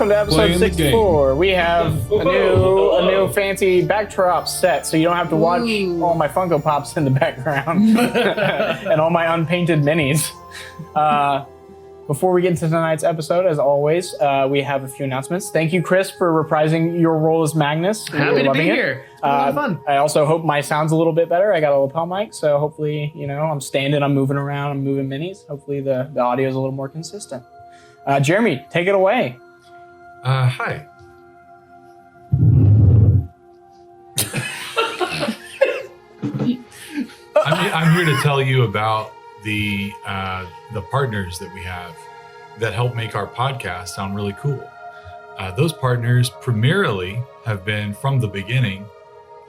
welcome to episode Playing the 64. We have a new fancy backdrop set, so you don't have to watch all my Funko Pops in the background and all my unpainted minis. Before we get into tonight's episode, as always, we have a few announcements. Thank you, Chris, for reprising your role as Magnus. Happy to be here. It's been a lot of fun. I also hope my sound's a little bit better. I got a lapel mic, so hopefully, I'm standing, I'm moving around, I'm moving minis. Hopefully the audio is a little more consistent. Jeremy, take it away. Hi. I'm here to tell you about the partners that we have that help make our podcast sound really cool. Those partners primarily have been from the beginning,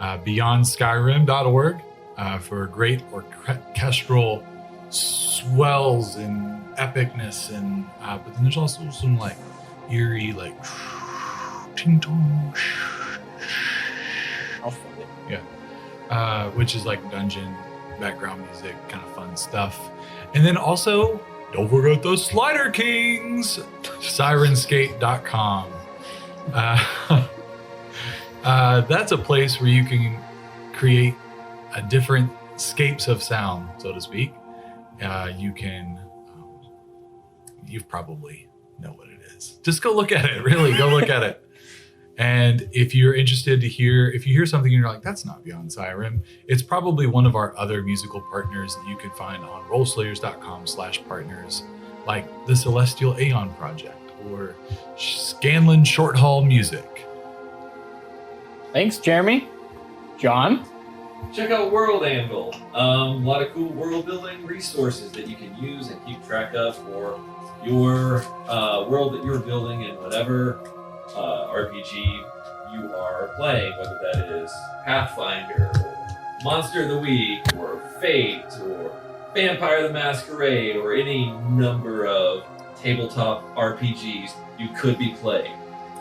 BeyondSkyrim.org for great orchestral swells and epicness, and but then there's also some like eerie like ting tong, yeah, which is like dungeon background music, kind of fun stuff. And then also, don't forget the Slider Kings, Sirenscape.com. That's a place where you can create different scapes of sound, so to speak. You can, you probably know what it is. Just go look at it, really, go look at it. And if you're interested to hear, if you hear something and you're like, that's not Beyond Skyrim, it's probably one of our other musical partners that you can find on rollslayers.com/partners, like the Celestial Aeon Project or Scanlan Short Haul Music. Thanks, Jeremy. John? Check out World Anvil. A lot of cool world building resources that you can use and keep track of for your world that you're building in whatever RPG you are playing, whether that is Pathfinder, or Monster of the Week, or Fate, or Vampire the Masquerade, or any number of tabletop RPGs you could be playing.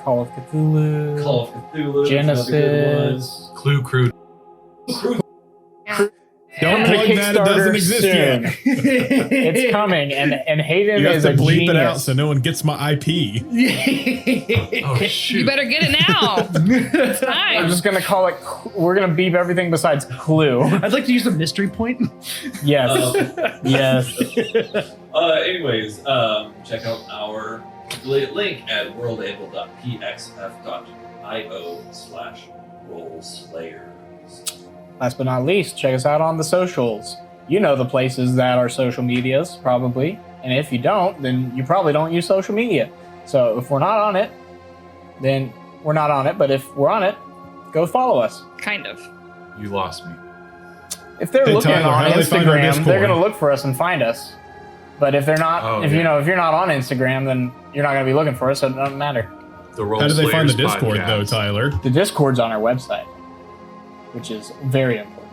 Call of Cthulhu. Genesis. Clue Crew. Don't plug that, it doesn't exist yet. It's coming, and Hayden You have is to a bleep genius. it out so no one gets my IP. Oh, shoot. You better get it now. It's time. I'm just gonna call it. We're gonna beep everything besides Clue. I'd like to use a mystery point. Yes. Yes. Anyways, check out our affiliate link at worldable.pxf.io/rollslayers. Last but not least, check us out on the socials. You know the places that are social medias, probably. And if you don't, then you probably don't use social media. So if we're not on it, then we're not on it. But if we're on it, go follow us. Kind of. You lost me. If they're Hey, looking Tyler, how on do they find our Instagram, Discord? they're going to look for us and find us. But if they're not, Oh, if yeah. you're not on Instagram, then you're not going to be looking for us, so it doesn't matter. The Roll How do they find the Slayers Discord, podcast. though, Tyler? The Discord's on our website, which is very important.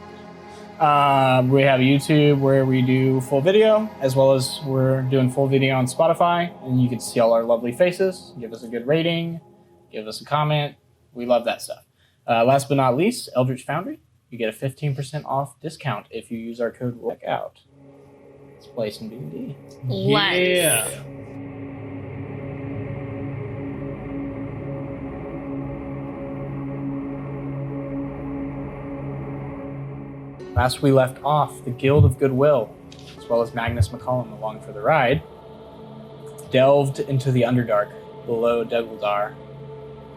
We have YouTube where we do full video, as well as we're doing full video on Spotify, and you can see all our lovely faces. Give us a good rating, give us a comment. We love that stuff. Last but not least, Eldritch Foundry. You get a 15% off discount if you use our code ROLLOUT. Let's play some D&D. Let's. Last we left off, the Guild of Goodwill, as well as Magnus McCollum along for the ride, delved into the Underdark below Deguldar,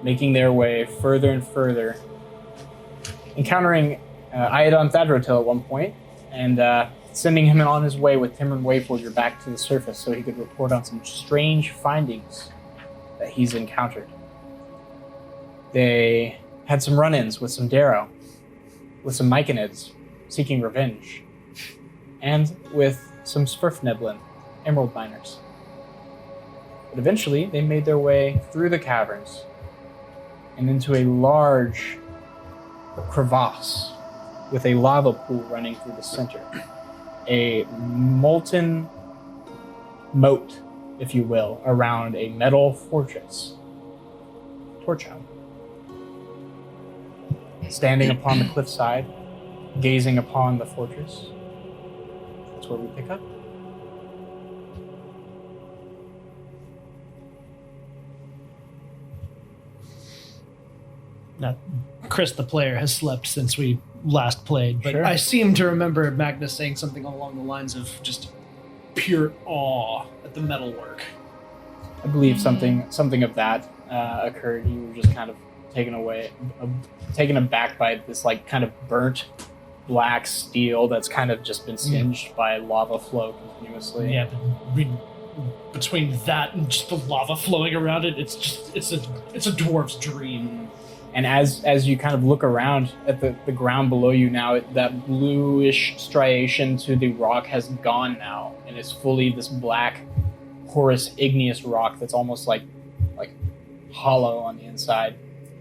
making their way further and further, encountering Iadon Thadrotil at one point, and sending him on his way with Timron Wayforger back to the surface so he could report on some strange findings that he's encountered. They had some run-ins with some Darrow, with some Myconids, seeking revenge, and with some Svirfneblin, emerald miners. But eventually, they made their way through the caverns and into a large crevasse with a lava pool running through the center. A molten moat, if you will, around a metal fortress. Torchome. Standing upon the cliffside, gazing upon the fortress. That's where we pick up. Now, Chris, the player, has slept since we last played, but Sure. I seem to remember Magnus saying something along the lines of just pure awe at the metalwork. I believe something of that occurred. You were just kind of taken aback by this like kind of burnt black steel that's kind of just been singed by lava flow continuously. Yeah, but between that and just the lava flowing around it, it's a dwarf's dream. And as you kind of look around at the ground below you now, that bluish striation to the rock has gone now, and it's fully this black, porous, igneous rock that's almost like hollow on the inside.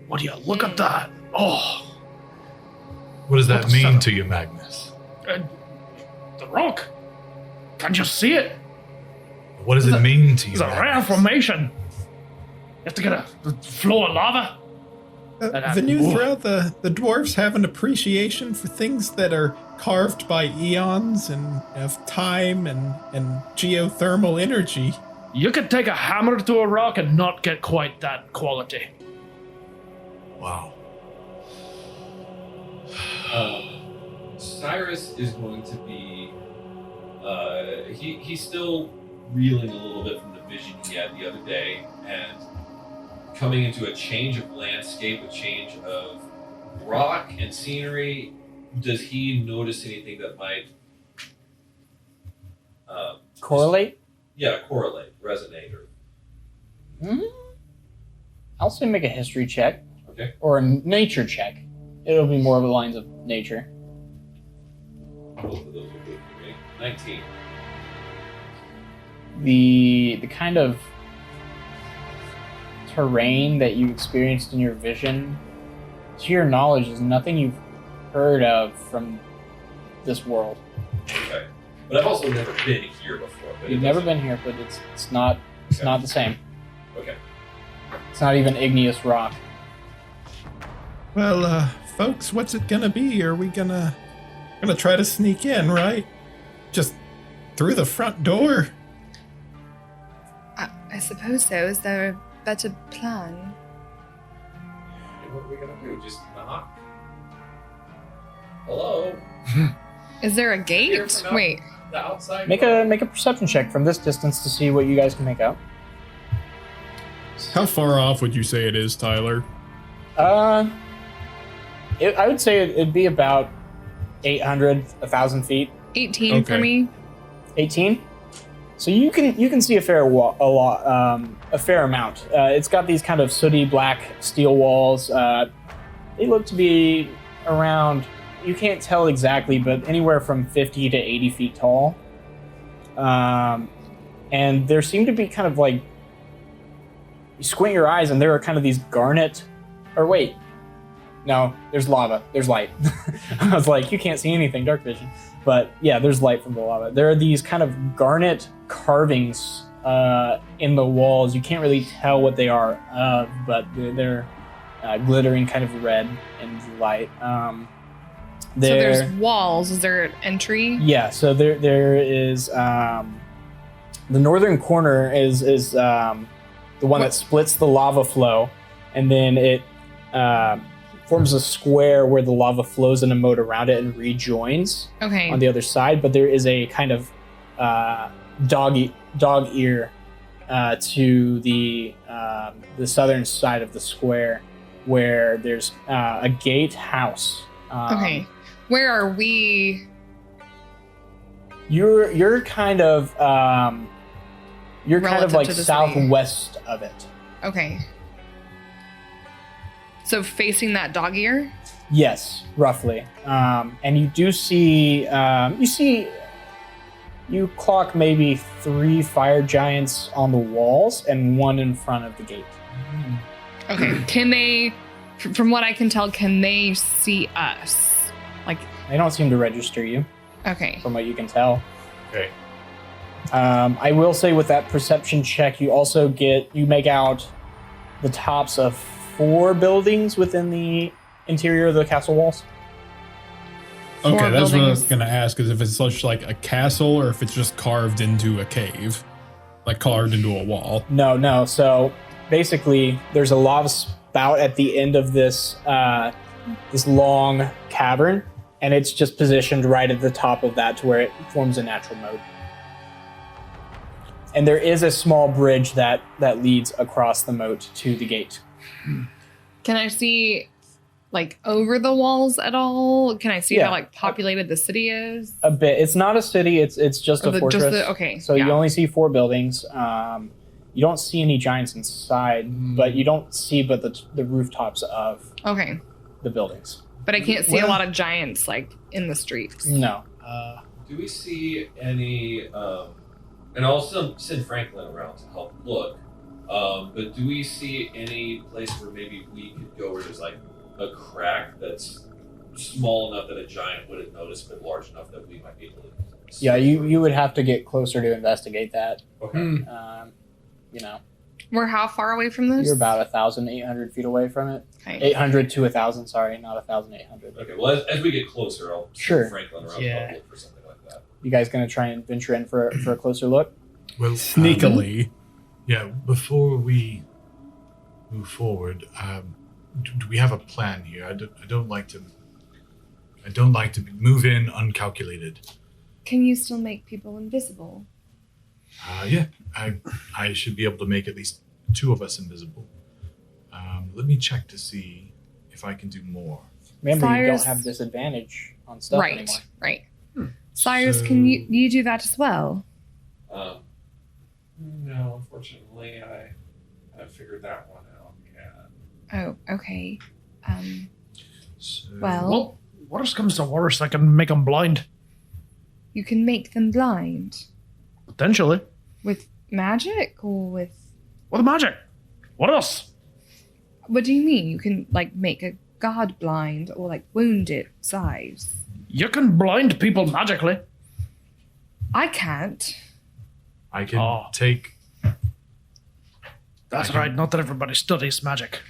What do you look at that? Oh, What does that What's mean that? to you, Magnus? the rock. Can't you see it? What does it mean to you? It's a rare Magnus? formation. You have to get a flow of lava. Venu, throughout the dwarves have an appreciation for things that are carved by eons and of time and geothermal energy. You could take a hammer to a rock and not get quite that quality. Wow. Cyrus is going to be. He's still reeling a little bit from the vision he had the other day, and coming into a change of landscape, a change of rock and scenery. Does he notice anything that might Correlate? correlate, resonate, or I'll say make a history check. Okay. Or a nature check. It'll be more of the lines of nature. both of those are good for me. 19. The kind of terrain that you experienced in your vision, to your knowledge, is nothing you've heard of from this world. Okay. But I've also never been here before. But You've never been here, but it's not the same. Okay. It's not even igneous rock. Well, folks, what's it gonna be? Are we gonna try to sneak in, right? Just through the front door? I suppose so. Is there a better plan? What are we gonna do? Just knock? Hello? Is there a Here gate? from out- Wait. The outside. Make a perception check from this distance to see what you guys can make out. How far off would you say it is, Tyler? I would say it'd be about 800, 1,000 feet. 18 for Okay. me. 18. So you can see a fair amount. It's got these kind of sooty black steel walls. They look to be around, you can't tell exactly, but anywhere from 50 to 80 feet tall. And there seem to be kind of like, you squint your eyes and there are kind of these garnet, or wait, no, there's lava, there's light. I was like, you can't see anything, dark vision. But yeah, there's light from the lava. There are these kind of garnet carvings in the walls. You can't really tell what they are of, but they're glittering kind of red in the light. So there's walls. Is there an entry? Yeah, so there is the northern corner is the one that splits the lava flow, and then it forms a square where the lava flows in a moat around it and rejoins Okay. on the other side. But there is a kind of dog ear to the southern side of the square, where there's a gate house. Okay. Where are we? You're kind of Relative like to the city. southwest of it. Okay. So facing that dog ear? Yes, roughly. And you do see you clock maybe 3 fire giants on the walls and 1 in front of the gate. Okay. Can they, from what I can tell, can they see us? Like, They don't seem to register you, okay. from what you can tell. Okay. I will say with that perception check, you make out the tops of 4 buildings within the interior of the castle walls. Okay, 4 that's what I was buildings. gonna ask, is if it's such like a castle or if it's just carved into a cave, like carved into a wall. No. So basically, there's a about at the end of this this long cavern, and it's just positioned right at the top of that to where it forms a natural moat. And there is a small bridge that leads across the moat to the gate. Can I see, like, over the walls at all? Can I see how, like, populated the city is? A bit. It's not a city. It's just a fortress. Okay. So you only see 4 buildings. You don't see any giants inside, but you don't see the rooftops of the buildings. But I can't see a lot of giants, like, in the streets. No. Do we see any... and I'll send Franklin around to help look. But do we see any place where maybe we could go where there's like a crack that's small enough that a giant wouldn't notice, but large enough that we might be able to... Yeah, you would have to get closer to investigate that. Okay. We're how far away from this? You're about 1,800 feet away from it. Okay. 800 to 1,000, sorry, not 1,800. Okay, well, as we get closer, I'll send Franklin around to help look for something like that. You guys going to try and venture in for a closer look? Well, Sneakily. Yeah, before we move forward, do we have a plan here? I don't like to move in uncalculated. Can you still make people invisible? Yeah, I should be able to make at least 2 of us invisible. Let me check to see if I can do more. Remember, you Cyrus- don't have disadvantage on stuff anymore. Right. Cyrus, can you do that as well? No, unfortunately, I haven't figured that one out yet. Oh, okay. So, Well, worst comes to worst, I can make them blind. you can make them blind. Potentially. With magic or with... With magic. What else? What do you mean? You can, like, make a god blind or, like, wound it size? You can blind people magically. I can't. I can take... That's right, not that everybody studies magic.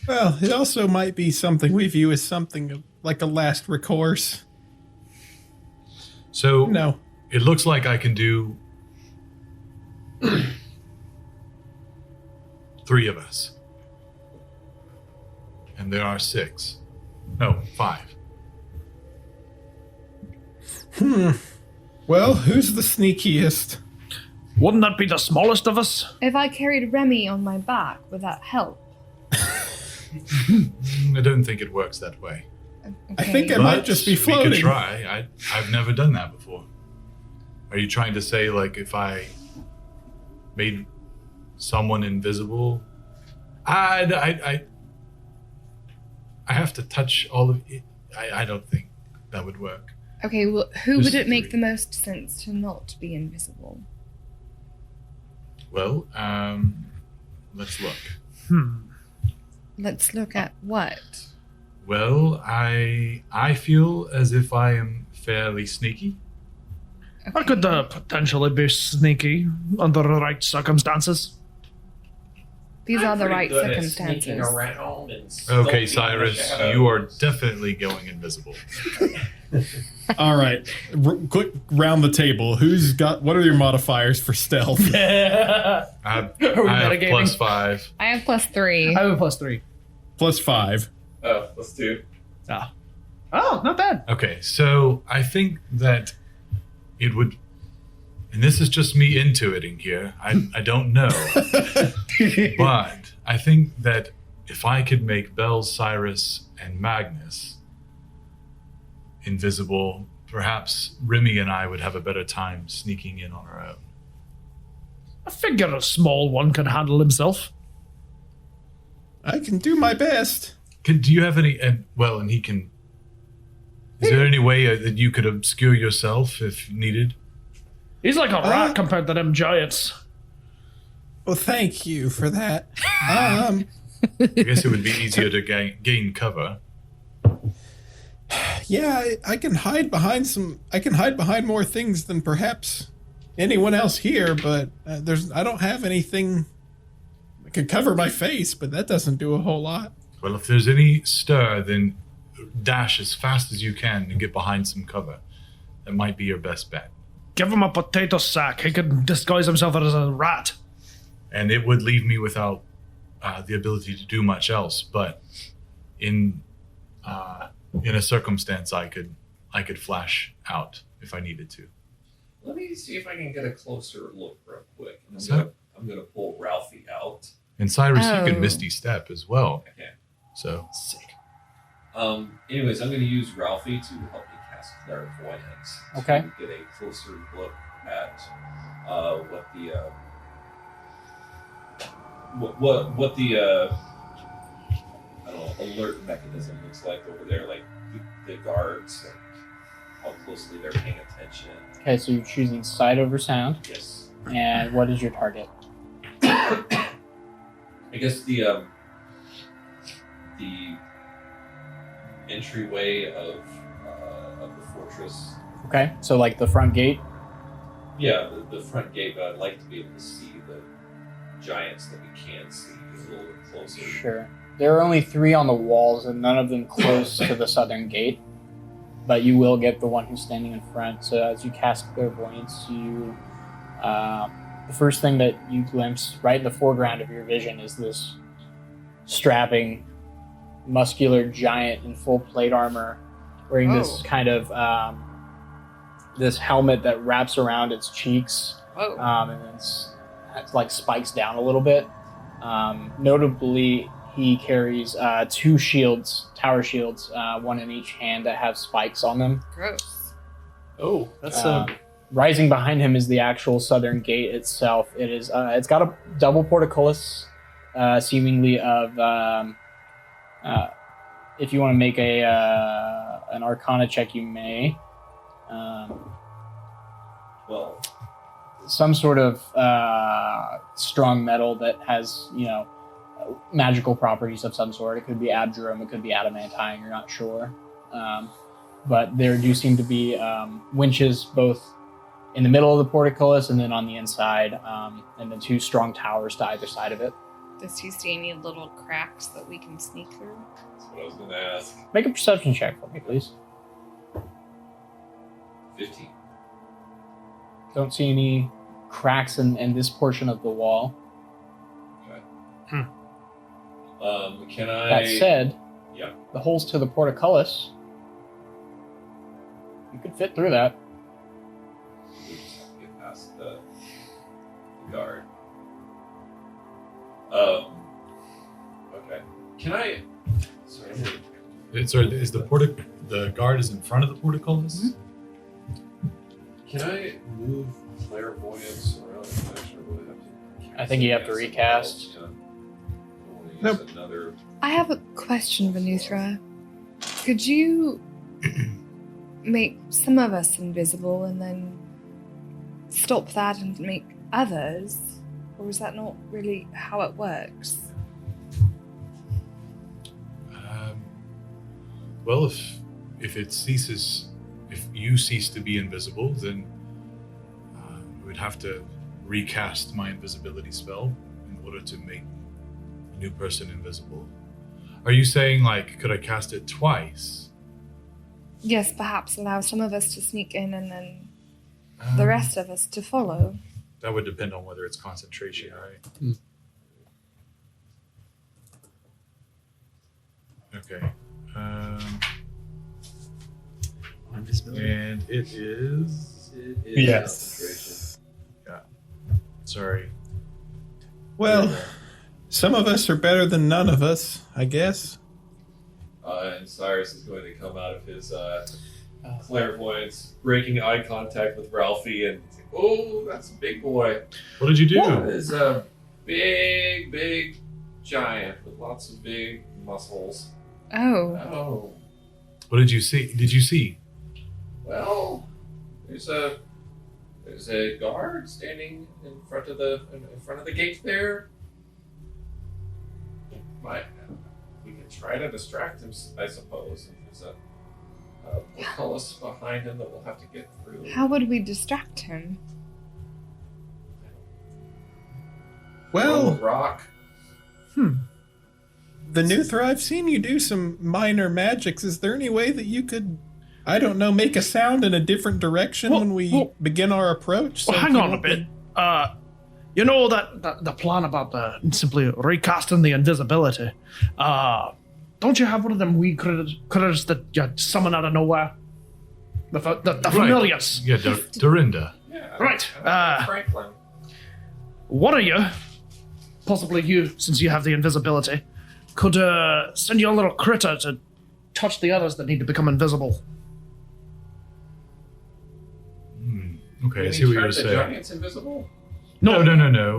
Well, it also might be something we view as something like a last recourse. So, No. it looks like I can do 3 of us. And there are 6. No, 5. Well, who's the sneakiest? Wouldn't that be the smallest of us? If I carried Remy on my back, would that help? I don't think it works that way. I think I might just be We floating. could try. I've never done that before. Are you trying to say, like, if I made someone invisible? I have to touch all of it. I don't think that would work. Okay, well, who Just would it make 3. the most sense to not be invisible? Well, let's look. Let's look at what? Well, I feel as if I am fairly sneaky. Okay. I could potentially be sneaky under the right circumstances. These are the right Sneaking circumstances. around and Okay, skulking Cyrus, in the shadows. you are definitely going invisible. All right, quick round the table. What are your modifiers for stealth? I have metagaming? +5. I have +3. I have a +3. +5. Oh, let's do. Oh, not bad. Okay, so I think that it would, and this is just me intuiting here. I don't know, but I think that if I could make Belle, Cyrus, and Magnus invisible, perhaps Remy and I would have a better time sneaking in on our own. I figure a small one can handle himself. I can do my best. Do you have any? And he can. Is there any way that you could obscure yourself if needed? He's like a rat compared to them giants. Well, thank you for that. I guess it would be easier to gain cover. Yeah, I can hide behind I can hide behind more things than perhaps anyone else here, but I don't have anything that can cover my face, but that doesn't do a whole lot. Well, if there's any stir, then dash as fast as you can and get behind some cover. That might be your best bet. Give him a potato sack. He could disguise himself as a rat. And it would leave me without the ability to do much else, but in a circumstance, I could flash out if I needed to. Let me see if I can get a closer look real quick. So- I'm gonna pull Ralphie out. And Cyrus, you Oh. can Misty Step as well. Okay. So Sick. Anyways, I'm gonna use Ralphie to help me cast Clairvoyance. Okay. To get a closer look at what the I don't know, alert mechanism looks like over there, like the guards, like how closely they're paying attention. Okay, so you're choosing sight over sound. Yes. And what is your target? I guess the entryway of the fortress. Okay, so like the front gate. Yeah, the front gate, but I'd like to be able to see the giants that we can see a little bit closer. Sure. There are only 3 on the walls, and none of them close to the southern gate. But you will get the one who's standing in front. So as you cast Clairvoyance, you the first thing that you glimpse right in the foreground of your vision is this strapping, muscular giant in full plate armor, wearing this kind of this helmet that wraps around its cheeks, Whoa. and then it's like spikes down a little bit. Notably, he carries 2 shields, tower shields, one in each hand that have spikes on them. Gross. Oh, that's Rising behind him is the actual southern gate itself. It is. It's got a double portcullis, seemingly of. If you want to make an Arcana check, you may. Well, Some sort of strong metal that has, magical properties of some sort. It could be abjurum, it could be adamantine. You're not sure, but there do seem to be winches both in the middle of the portcullis and then on the inside, and then 2 strong towers to either side of it. Does he see any little cracks that we can sneak through? that's what I was going to ask. Make a perception check for me, please. 15. Don't see any cracks in this portion of the wall. Can I? That said, Yeah. the holes to the portcullis, you could fit through that. We just have to get past the guard. Okay. Can I? Sorry. is the guard is in front of the portcullis? Can I move Clairvoyance around? I'm not sure what I have to. I think you have to somewhere recast. else, yeah. I wanna use Nope. Another. I have a question, Venuthra. Could you make some of us invisible and then stop that and make others? Or is that not really how it works? Well, if you cease to be invisible, then we would have to recast my invisibility spell in order to make a new person invisible. Are you saying, like, could I cast it twice? Yes, perhaps allow some of us to sneak in and then the rest of us to follow. That would depend on whether it's concentration, right? Mm. Okay. invisibility. And it is. It is Yes. Sorry. Well, some of us are better than none of us, I guess. And Cyrus is going to come out of his clairvoyance, breaking eye contact with Ralphie, and he's like, "Oh, that's a big boy. What did you do? That is a big, big giant with lots of big muscles." Oh. Oh, What did you see? Did you see? well, there's a guard standing in front of the gate there. We can try to distract him, I suppose. If there's a portcullis behind him that we'll have to get through. How would we distract him? Roll Well, a rock. Venuthra, I've seen you do some minor magics. Is there any way that you could, I don't know, make a sound in a different direction when we begin our approach? Well, so hang you on a won't bit. be- You know that the plan about simply recasting the invisibility. Don't you have one of them wee critters that you summon out of nowhere? The familiars. Yeah, Dorinda. Right. Franklin. One of you, possibly you, since you have the invisibility, could send your little critter to touch the others that need to become invisible. Okay, I see what you're The saying. giants invisible? No.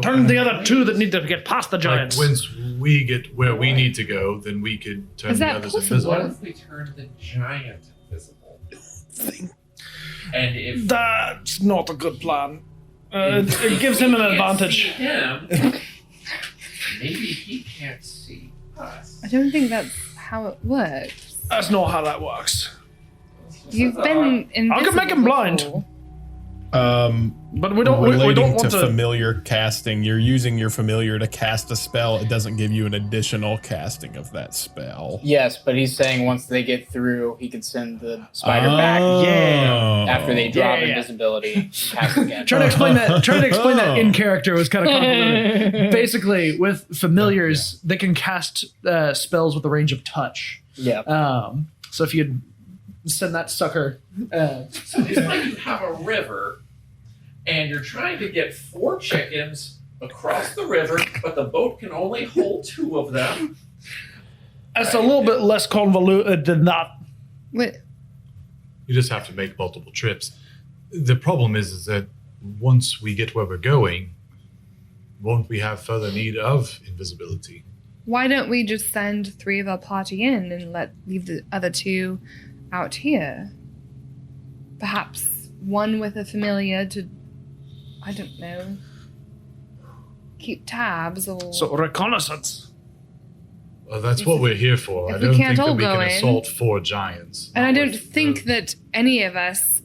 Turn the other two that need to get past the Like giants. once we get where we need to go, then we could turn Is the that others possible? What invisible. if we turned the giant invisible? And if That's not a good plan. It gives him an we can't advantage. see him, maybe he can't see us. I don't think that's how it works. That's not how that works. You've been invisible. I could make him blind. before. But we don't. We Relating don't to want to. familiar casting, you're using your familiar to cast a spell. It doesn't give you an additional casting of that spell. Yes, but he's saying once they get through, he could send the spider back Yeah. after they drop Yeah. invisibility. Cast again. Trying to explain that in character was kind of convoluted. Basically, with familiars, they can cast spells with the range of touch. Yeah. So if you'd send that sucker, So it's like you have a river, and you're trying to get 4 chickens across the river, but the boat can only hold 2 of them. it's a little bit less convoluted than that. Wait, You just have to make multiple trips. The problem is that once we get where we're going, won't we have further need of invisibility? why don't we just send 3 of our party in and leave the other 2 out here? Perhaps one with a familiar to, I don't know, keep tabs or. So reconnaissance. Well, that's what we're here for. If I we don't can't think that all we go can in- assault 4 giants. And I Not don't with think the- that any of us,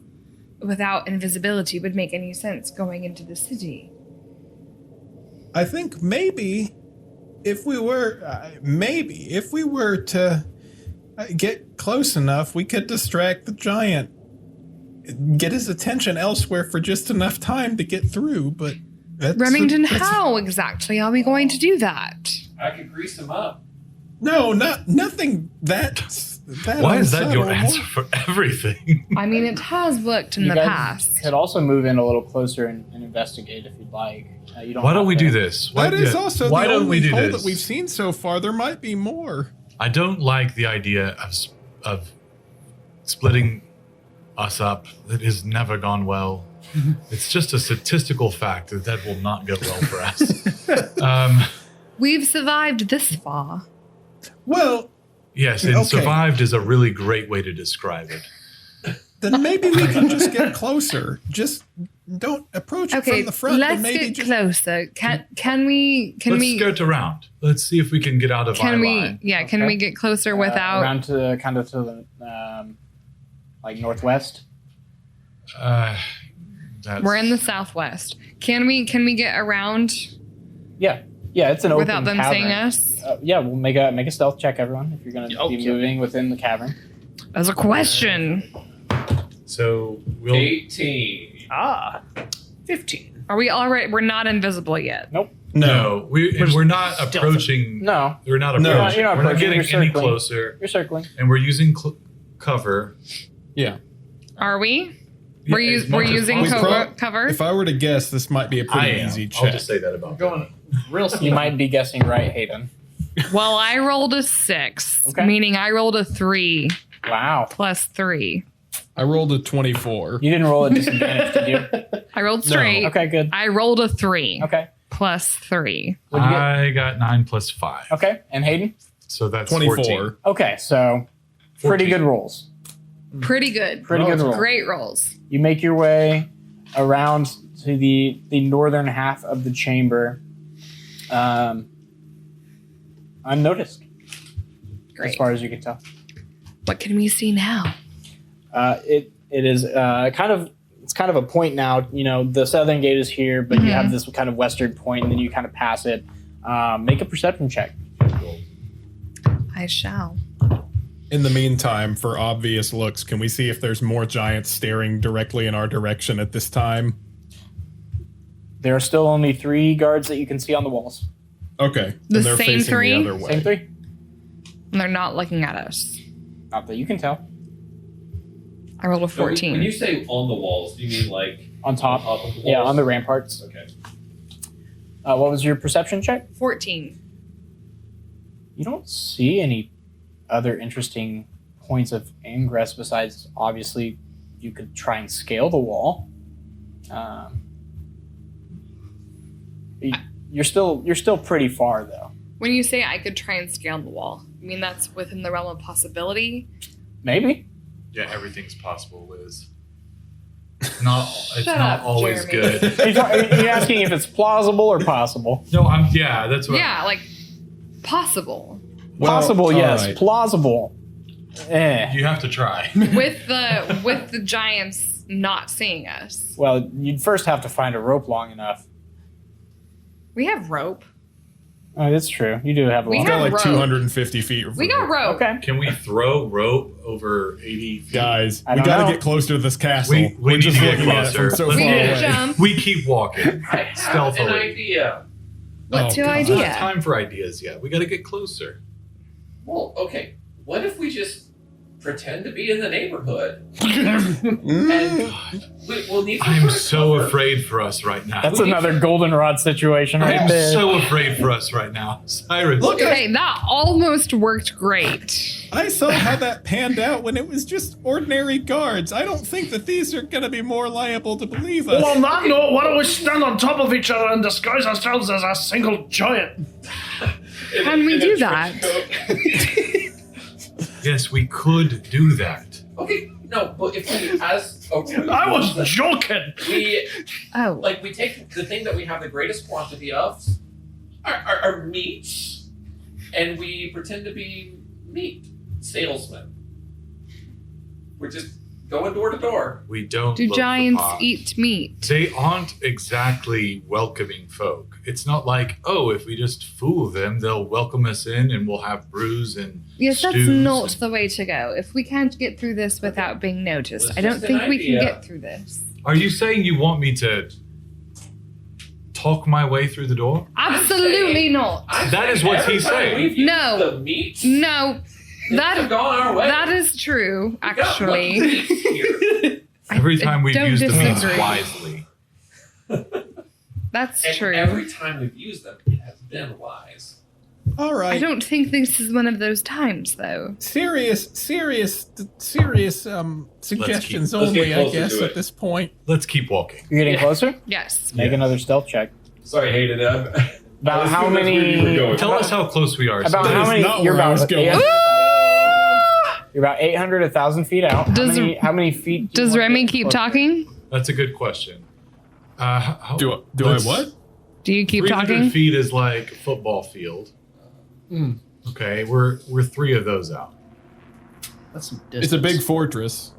without invisibility, would make any sense going into the city. I think maybe if we were to get close enough, we could distract the giant, get his attention elsewhere for just enough time to get through. But Remington, how exactly are we going to do that? I could grease him up. No, nothing that. Why is that your unsubtle. answer for everything? I mean, it has worked in You the guys past. could also move in a little closer and investigate if you'd like. You don't Why don't have we to- do this? Why, That is yeah, also why the don't only we do hole this? that we've seen so far. There might be more. I don't like the idea of splitting us up. That has never gone well. It's just a statistical fact that will not go well for us. We've survived this far. Well, Yes, and Okay. survived is a really great way to describe it. then maybe we can just get closer. Just don't approach it Okay, from the front. let's but maybe get just closer. Can we Let's skirt around. Let's see if we can get out of eye line. can we get closer without around to kind of to the like northwest? That's, we're in the southwest. Can we get around Yeah, it's an without open them cavern. seeing us? Yeah, we'll make a stealth check, everyone, if you're going to be moving within the cavern. As a question. So we'll 18. 15. Are we already we're not invisible yet? Nope. no, we're not approaching. No, We're not No, approaching. you're not we're not approaching, getting you're any circling. closer, you're circling. and we're using cover. yeah. Are we? Yeah, We're as much as using possible. cover? If I were to guess, this might be a I pretty am. easy I'll check. just say that about Going real slow. You might be guessing right, Hayden. Well, I rolled a 6, Okay. meaning I rolled a 3 Wow. plus 3. I rolled a 24. You didn't roll a disadvantage, did you? I rolled straight. Okay, good. I rolled a 3 Okay. plus 3. What'd you get? I got 9 plus 5. Okay, and Hayden? So that's 24. 14. Okay, so pretty 14. good rolls. Pretty good. Pretty good rolls. Great rolls. You make your way around to the northern half of the chamber, unnoticed, as Great. far as you can tell. What can we see now? It is kind of a point now. You know, the southern gate is here, but you have this kind of western point, and then you kind of pass it. Make a perception check. I shall. In the meantime, for obvious looks, can we see if there's more giants staring directly in our direction at this time? There are still only 3 guards that you can see on the walls. Okay. The and they're same facing 3? the other way. Same 3? And they're not looking at us. Not that you can tell. I rolled a So when 14. you say on the walls, do you mean like On top. of the walls? Yeah, on the ramparts. Okay. What was your perception check? 14. You don't see any other interesting points of ingress besides, obviously, you could try and scale the wall. You're still pretty far, though. When you say I could try and scale the wall, I mean that's within the realm of possibility. Maybe. Yeah, everything's possible, Liz. It's not Shut not up, always Jeremy. good. Are you asking if it's plausible or possible? No, that's what Yeah, like possible. Well, Possible, all yes. right. Plausible. you have to try. with the giants not seeing us. Well, you'd first have to find a rope long enough. We have rope. Oh, that's true. You do have a We long. Got have like rope. 250 feet. of We got rope. Okay. Can we throw rope over 80 feet? Guys, I we don't got to know. get closer to this castle. We We're need just to get looking at it closer. from so Let's We far need to away. jump. We keep walking. I have Stealthily. an idea. What's Oh, your God. It's not idea? time for ideas yet. We got to get closer. Well, okay. What if we just pretend to be in the neighborhood? Mm. And we'll need. I'm some so sort of cover. afraid for us right now. That's another goldenrod situation right I'm there. so afraid for us right now. Cyrus. Look at Okay, that almost worked great. I saw how that panned out when it was just ordinary guards. I don't think that these are going to be more liable to believe us. Well, on that note, why don't we stand on top of each other and disguise ourselves as a single giant? Can we In a do trench that? coat. Yes, we could do that. Okay, no, but if we I was joking. we Oh, we take the thing that we have the greatest quantity of, our meats, and we pretend to be meat salesmen. We're just going door to door. We don't. do look for giants pot. eat meat? They aren't exactly welcoming folk. It's not like, oh, if we just fool them, they'll welcome us in and we'll have brews and Yes, that's stews not and- the way to go. If we can't get through this without being noticed, It's I don't just think an we can idea. get through this. Are you saying you want me to talk my way through the door? Absolutely not. That is what Every he's time saying. We've used No. the meat. No, Things that- have gone our way. that is true, We got actually. lucky here. Every I time we've don't used the meats disagree. wisely. That's And true. every time we've used them, it has been wise. All I right. don't think this is one of those times, though. Serious suggestions let's only, get I closer guess, to at it. this point. Let's keep walking. You're getting Yeah. closer? Yes. Make another stealth check. Sorry, Hayden. About how That's where you were many? going. Tell us how close we are. About That how is many? not You're where I about was going. 800 You're about 800, 1,000 feet out. Does- how many feet? do you Does want to Remy get keep closer? talking? That's a good question. How, Do I what? Do you keep 300 talking? feet is like a football field. Hmm. Okay, we're 3 of those out. That's some It's a distance. big fortress.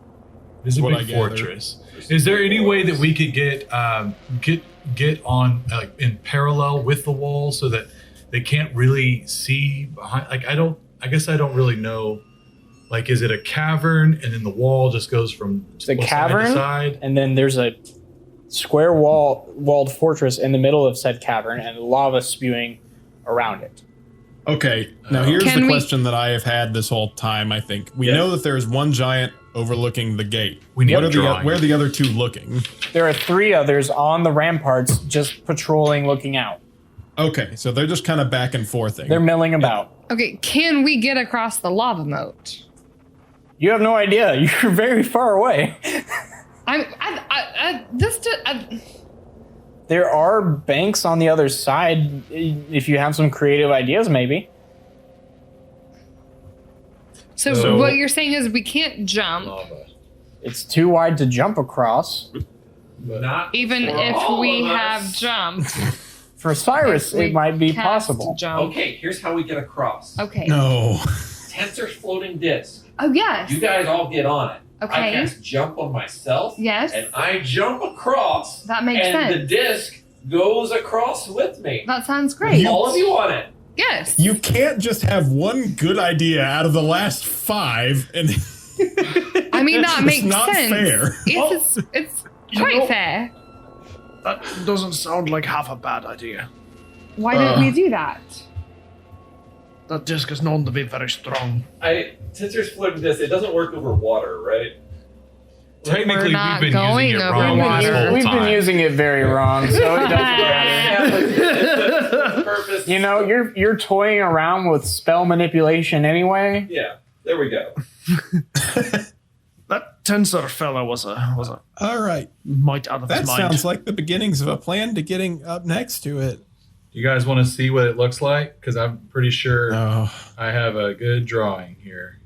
It's a What I big gather. fortress. Is there any way that we could get on like in parallel with the wall so that they can't really see behind? Like I guess I don't really know. Like, is it a cavern and then the wall just goes from It's a side to cavern, side? and then there's a square walled fortress in the middle of said cavern, and lava spewing around it. Okay, now here's Can the we- question that I have had this whole time, I think. We Yes. know that there's one giant overlooking the gate. We need What a are drawing. where are the other 2 looking? There are 3 others on the ramparts, just patrolling, looking out. Okay, so they're just kind of back and forthing. They're milling about. Okay, can we get across the lava moat? You have no idea. You're very far away. There are banks on the other side. If you have some creative ideas, maybe. So what you're saying is we can't jump, Lava. It's too wide to jump across. Not even for if all we of us. have jumped. For Cyrus, We it might be cast possible. Jump. Okay, here's how we get across. Okay. No. Tensor's floating disc. Oh yes. You guys all get on it. I Okay. cast jump on myself. Yes. And I jump across. That makes and sense. the disc goes across with me. That sounds great. All of you on it. Yes. You can't just have one good idea out of the last 5 and I mean that It's makes not sense. fair. It's quite know- fair. That doesn't sound like half a bad idea. Why don't we do that? That disc is known to be very strong. Tinser's floating this. It doesn't work over water, right? Technically, not we've been going using it over wrong water. this whole We've time. been using it very wrong, so it doesn't matter. Yeah, purpose. You know, you're toying around with spell manipulation anyway. Yeah, there we go. That Tensor fella was a All right. mite out of That his mind. sounds like the beginnings of a plan to getting up next to it. You guys want to see what it looks like? Because I'm pretty sure Oh, I have a good drawing here.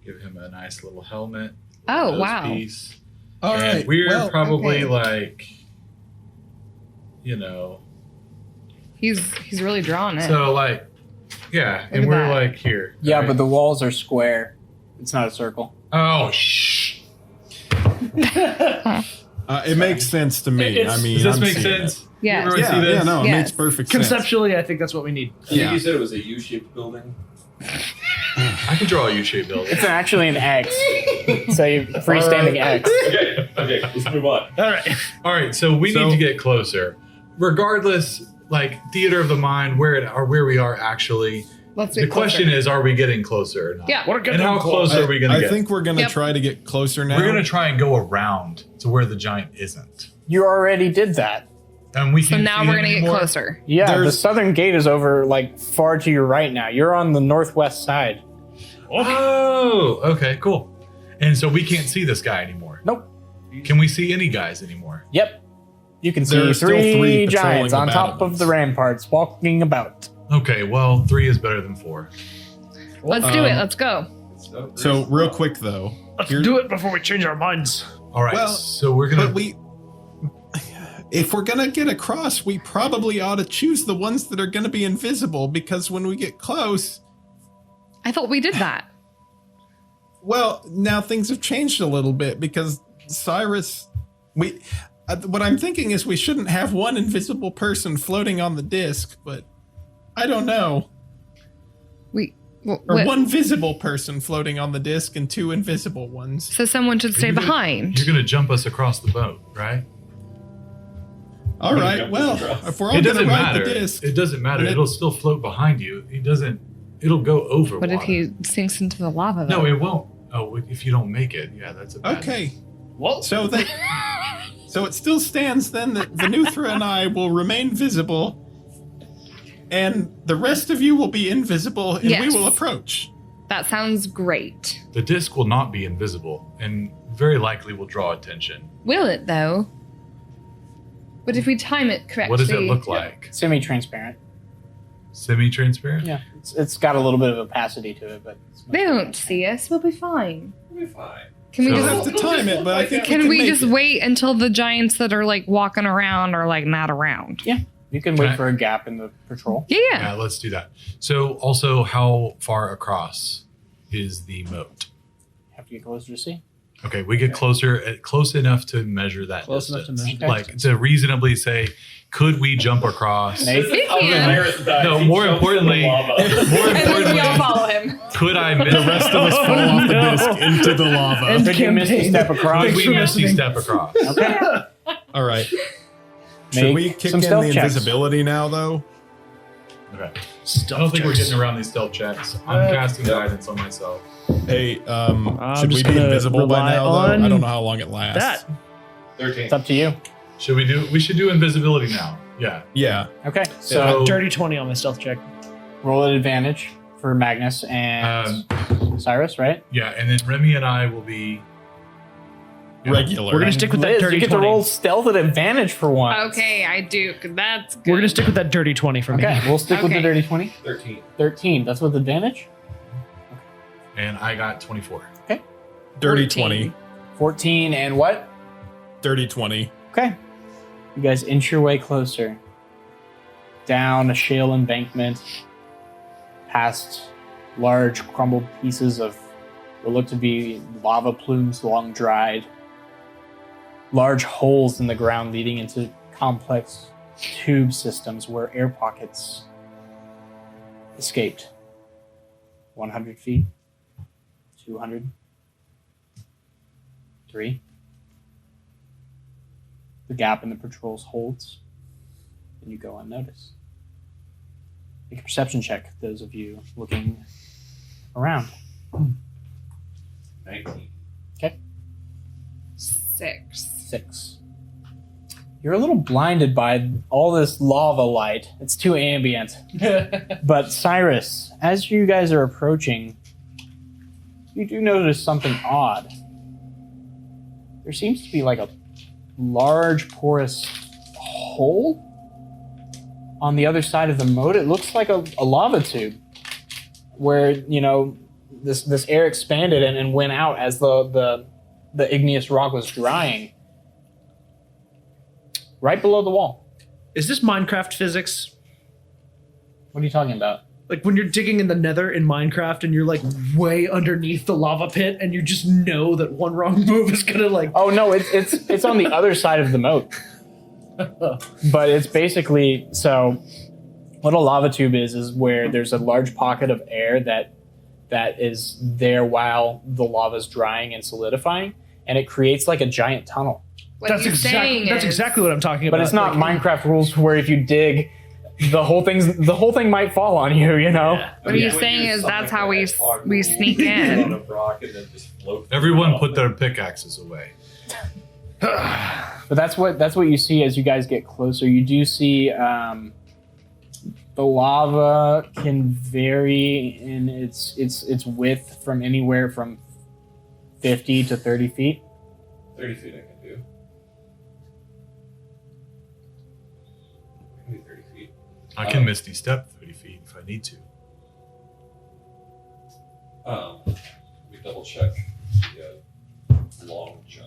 Give him a nice little helmet. Oh, nose wow. Piece. all And right. we're well, probably okay. like, you know, He's really drawn it. so like, yeah, Look and at we're that. like here. Yeah, right? but the walls are square. It's not a circle. Oh, shh. it makes sense to me. I mean, Does this I'm make seeing sense? Yes. Everybody It. see Yeah, this? yeah, no, it Yes. makes perfect sense. Conceptually, I think that's what we need. I think Yeah. you said it was a U-shaped building. I can draw a U-shaped building. It's actually an X. It's a freestanding X. Okay, let's move on. All right. All right, so we So- need to get closer. Regardless, like theater of the mind, where we are actually. Let's The question is, are we getting closer or not? Yeah. We're And getting how close are we going to I get? think we're going to Yep. try to get closer now. We're going to try and go around to where the giant isn't. You already did that. And we So can't now see we're him gonna get anymore? closer. Yeah, the There's- southern gate is over, like, far to your right now. You're on the northwest side. Oh, okay, cool. And so we can't see this guy anymore. Nope. Can we see any guys anymore? Yep. You can There see are still three three giants patrolling on the top of battlements. the ramparts walking about. Okay, well, 3 is better than 4. Let's do it. Let's go. So, real quick though, Let's here- do it before we change our minds. All right, Well, so we're going but to. if we're gonna get across, we probably ought to choose the ones that are gonna be invisible, because when we get close, I thought we did that. well, now things have changed a little bit because Cyrus, what I'm thinking is we shouldn't have one invisible person floating on the disc, but I don't know. Or one visible person floating on the disc and 2 invisible ones. So someone should stay You're gonna- behind. You're going to jump us across the boat, right? All right, well, if we're all It gonna doesn't ride matter. the disc, It doesn't matter. And it- It'll still float behind you. It'll go over What if water. he sinks into the lava? No, though? it won't. Oh, if you don't make it. Yeah, that's a bad okay. Well, So it still stands then that Venuthra and I will remain visible, and the rest of you will be invisible, and we Yes. will approach. That sounds great. The disc will not be invisible and very likely will draw attention. Will it though? But if we time it correctly, What does it look like? Semi-transparent. Semi-transparent? Yeah, it's got a little bit of opacity to it, but it's They won't see us. We'll be fine. We'll be fine. Can we So- We'll just have to time it, but I think can we we make just it. wait until the giants that are like walking around are like not around? yeah. You can wait Right. for a gap in the patrol. Yeah. Yeah, let's do that. So also, how far across is the moat? Have to get closer to see. Okay, we get close enough to measure that Close enough to distance. measure. Like to reasonably say, could we jump across? Nate? No, more importantly, follow him. could I miss The rest of us fall off the disc into the lava. And Could you misty campaign. step across? Could we for misty listening. step across? Okay. All right. Should Make we kick some in stealth the checks. invisibility now, though? Okay. I don't think we're getting around these stealth checks. I'm casting guidance on myself. Hey, I'm should we just be gonna invisible by rely now, though? on I don't know how long it lasts. That. 13. It's up to you. We should do invisibility now. Yeah. Yeah. Okay, so Dirty 20 on my stealth check. roll an advantage for Magnus and Cyrus, right? Yeah, and then Remy and I will be Regular. We're gonna stick with that Liz, dirty you get 20. to roll stealth at advantage for once. Okay, I do. 'Cause that's good. We're gonna stick with that dirty 20 for me. Okay, we'll stick with the Okay. dirty 20. 13. 13, that's with advantage. and I got 24. Dirty 14. 20. 14 and what? Dirty 20. Okay. You guys inch your way closer. Down a shale embankment, past large crumbled pieces of what look to be lava plumes long dried, large holes in the ground leading into complex tube systems where air pockets escaped. 100 feet, 200, 3, the gap in the patrols holds, and you go unnoticed. Make a perception check, those of you looking around. 19. 6. You're a little blinded by all this lava light. It's too ambient. But Cyrus, as you guys are approaching, you do notice something odd. There seems to be like a large porous hole on the other side of the moat. It looks like a lava tube where, you know, this air expanded and went out as the igneous rock was drying. Right below the wall. Is this Minecraft physics? What are you talking about? Like when you're digging in the nether in Minecraft and you're like way underneath the lava pit and you just know that one wrong move is gonna like... Oh no, it's on the other side of the moat. But it's basically, so what a lava tube is where there's a large pocket of air that is there while the lava's drying and solidifying, and it creates like a giant tunnel. That's exactly what I'm talking about. But it's not like, Minecraft rules where if you dig, the whole thing might fall on you, you know? Yeah. What he's saying is that's how we sneak in. On a rock and then just float. Everyone put their pickaxes away. But that's what you see as you guys get closer. You do see the lava can vary in its width from anywhere from 50 to 30 feet. 30 feet I can do. I can do 30 feet. I can Misty Step 30 feet if I need to. Let me double check the long jump.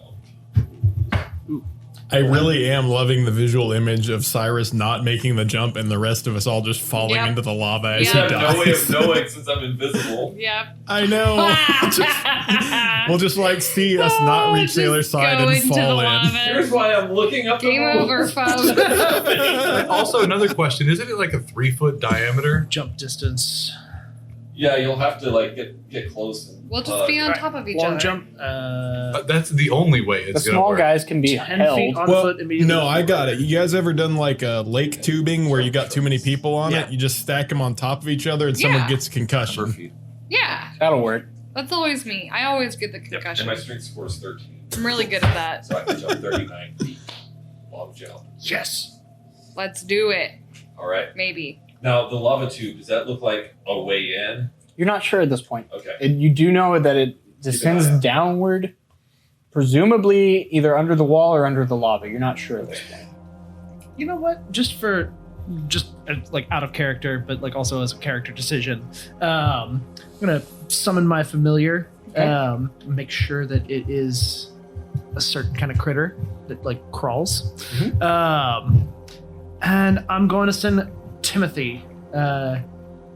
I really am loving the visual image of Cyrus not making the jump and the rest of us all just falling Yep. into the lava as Yep. he I have no way dies. of knowing since I'm invisible. Yep. I know. We'll just like see us not reach the other side and fall in. Here's why I'm looking up Game the over, rules. folks. Also, another question: isn't it like a 3-foot diameter? jump distance. Yeah, you'll have to like get close. And, We'll just be on Right. top of each Long other. jump. That's the only way The it's going to small work. guys can be 10 held. feet on Well, foot immediately. no, I got it. You guys ever done like a lake tubing where you got too many people on Yeah. it? You just stack them on top of each other and someone Yeah. gets concussion. feet. Yeah, That'll work. that's always me. I always get the And concussion. my strength score is 13, I'm really good at that. so I can jump 39 feet. Long jump. Yes. Let's do it. All right. Maybe. Now the lava tube. Does that look like a way in? You're not sure at this point. Okay. You do know that it descends eye out. downward, presumably either under the wall or under the lava. You're not sure at this point. You know what? Just like out of character, but like also as a character decision, I'm gonna summon my familiar. Okay. Make sure that it is a certain kind of critter that like crawls. And I'm going to send Timothy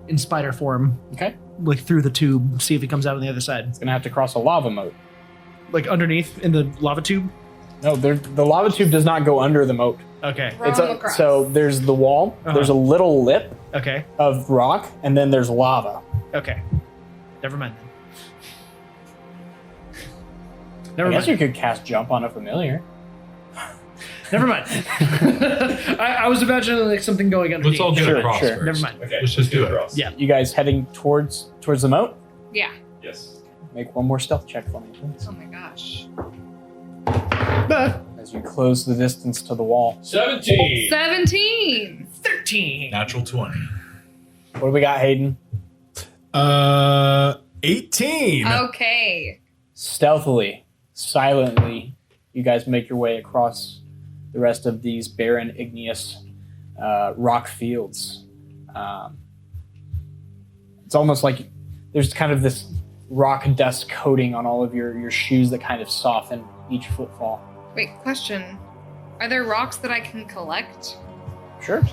in spider form, Okay. like through the tube, see if he comes out on the other side, It's going to have to cross a lava moat. like underneath in the lava tube. No, the lava tube does not go under the moat. Okay. It's Roam across. so there's the wall, there's a little lip Okay. of rock, and then there's lava. Okay. Never mind then. I Never guess mind. you could cast jump on a familiar. Never mind. I was imagining like something going underneath. Let's all get Sure, across sure. first. Never mind. Okay. Let's just do get it. across. Yeah. You guys heading towards the moat? Yeah. Yes. Make one more stealth check for me, please. Oh my gosh. As you close the distance to the wall. 17. 17. 13. Natural 20. What do we got, Hayden? 18. Okay. Stealthily, silently, you guys make your way across the rest of these barren, igneous rock fields. It's almost like there's kind of this rock dust coating on all of your shoes that kind of soften each footfall. Wait, question. Are there rocks that I can collect? Sure.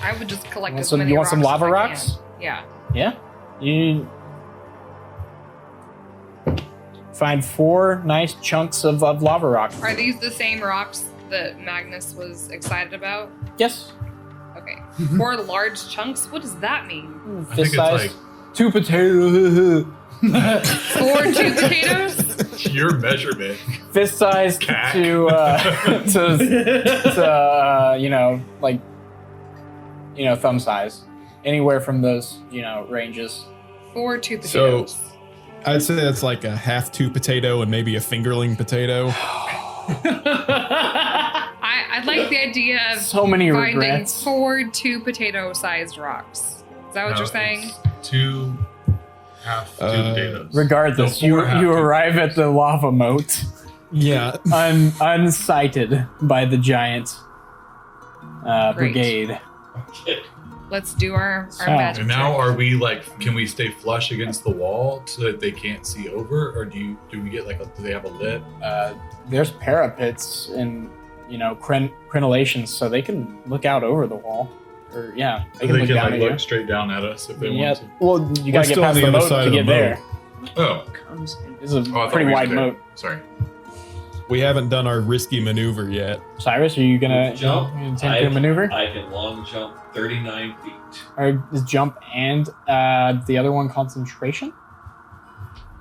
I would just collect Want as some- many you want some rocks lava as I rocks? can. Yeah. Yeah. You find 4 nice chunks of lava rock. Are these the same rocks that Magnus was excited about? Yes. Okay. 4 large chunks? What does that mean? I think Fist it's size. like 2 potatoes. 4 2 potatoes? Your measurement. Fist size Cack. to thumb size. Anywhere from those, ranges. 4 2 So- potatoes. I'd say that's like a half 2 potato and maybe a fingerling potato. I like the idea of So many finding regrets. 4 2 potato-sized rocks. Is that what you're saying? It's 2 half 2 potatoes. Regardless, No, you 4 half you 2 arrive at the lava moat, Yeah. unsighted by the giant Great. brigade. Let's do our So- magic. And now, trick. are we can we stay flush against the wall so that they can't see over, or do we get do they have a lip? There's parapets and crenellations, so they can look out over the wall. Or they can They look can down at you. look straight down at us if they Yeah. want to. Well, you gotta get still on past the the other moat side to of the get there. Oh, This is a I thought pretty we were wide there. moat. Sorry. We haven't done our risky maneuver yet. Cyrus, are you gonna Jump. attempt your maneuver? I can long jump 39 feet. Or is jump and the other one concentration?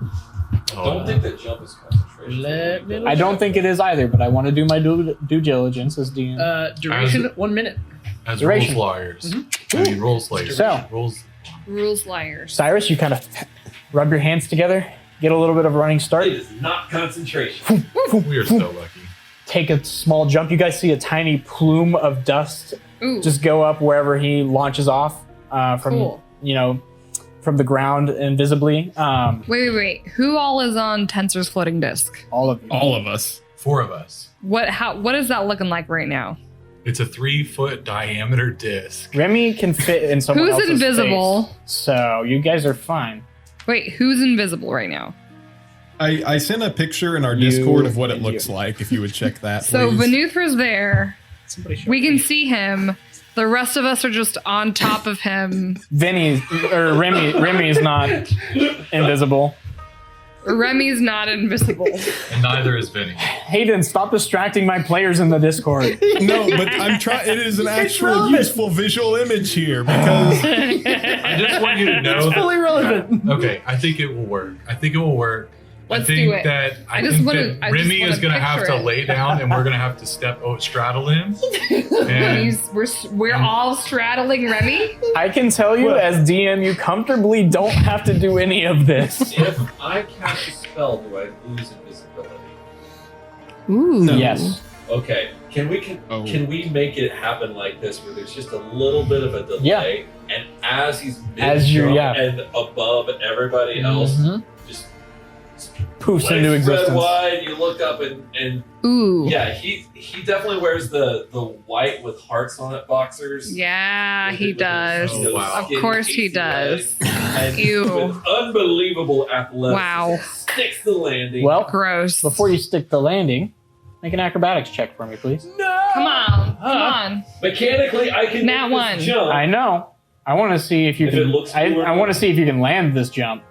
I don't think that jump is concentration. Let me I don't think it is either, but I want to do my due diligence as DM. Duration 1 minute. As Duration. rule flyers. I mean, role slayers. So- Rules. Rules liars. Cyrus, you kind of rub your hands together, get a little bit of a running start, It is not concentration. We are so lucky. take a small jump. You guys see a tiny plume of dust Ooh. just go up wherever he launches off from Cool. from the ground invisibly. Wait. Who all is on Tensor's floating disc? All of you. All of us. 4 of us. What is that looking like right now? It's a 3-foot diameter disc. Remy can fit in someone Who's else's invisible? face, so you guys are fine. Wait, who's invisible right now? I sent a picture in our You Discord of what it and looks you. like, if you would check that, So please. Vanuthra's there. Somebody show We me. can see him. The rest of us are just on top of him. Remy is not invisible. Remy's not invisible. And neither is Vinny. Hayden, stop distracting my players in the Discord. No, but I'm trying. It is an actual useful visual image here because I just want you to know that. Fully relevant. Okay, I think it will work. Let's I think do it. that I just think wanna- that I just Remy wanna is going to have picture to it. lay down, and we're going to have to straddle him. And We're all straddling Remy. I can tell you, as DM, you comfortably don't have to do any of this. If I cast a spell, do I lose invisibility? Ooh. No. Yes. Okay. Can we make it happen like this, where there's just a little bit of a delay, and as he's As you- mid-jump yeah. and above everybody else, Mhm. just Poofs legs into spread existence. wide. You look up and Ooh. yeah, he definitely wears the white with hearts on it boxers. Yeah, With he his, does. Oh, wow. Of skin course he casey does. legs, and Ew. with unbelievable athleticism, Wow. sticks the landing. Well, Gross. before you stick the landing, make an acrobatics check for me, please. Come on. Mechanically, I can Nat make one. this jump. I know. I want to see if you If can. it looks I cool or want to not. see if you can land this jump.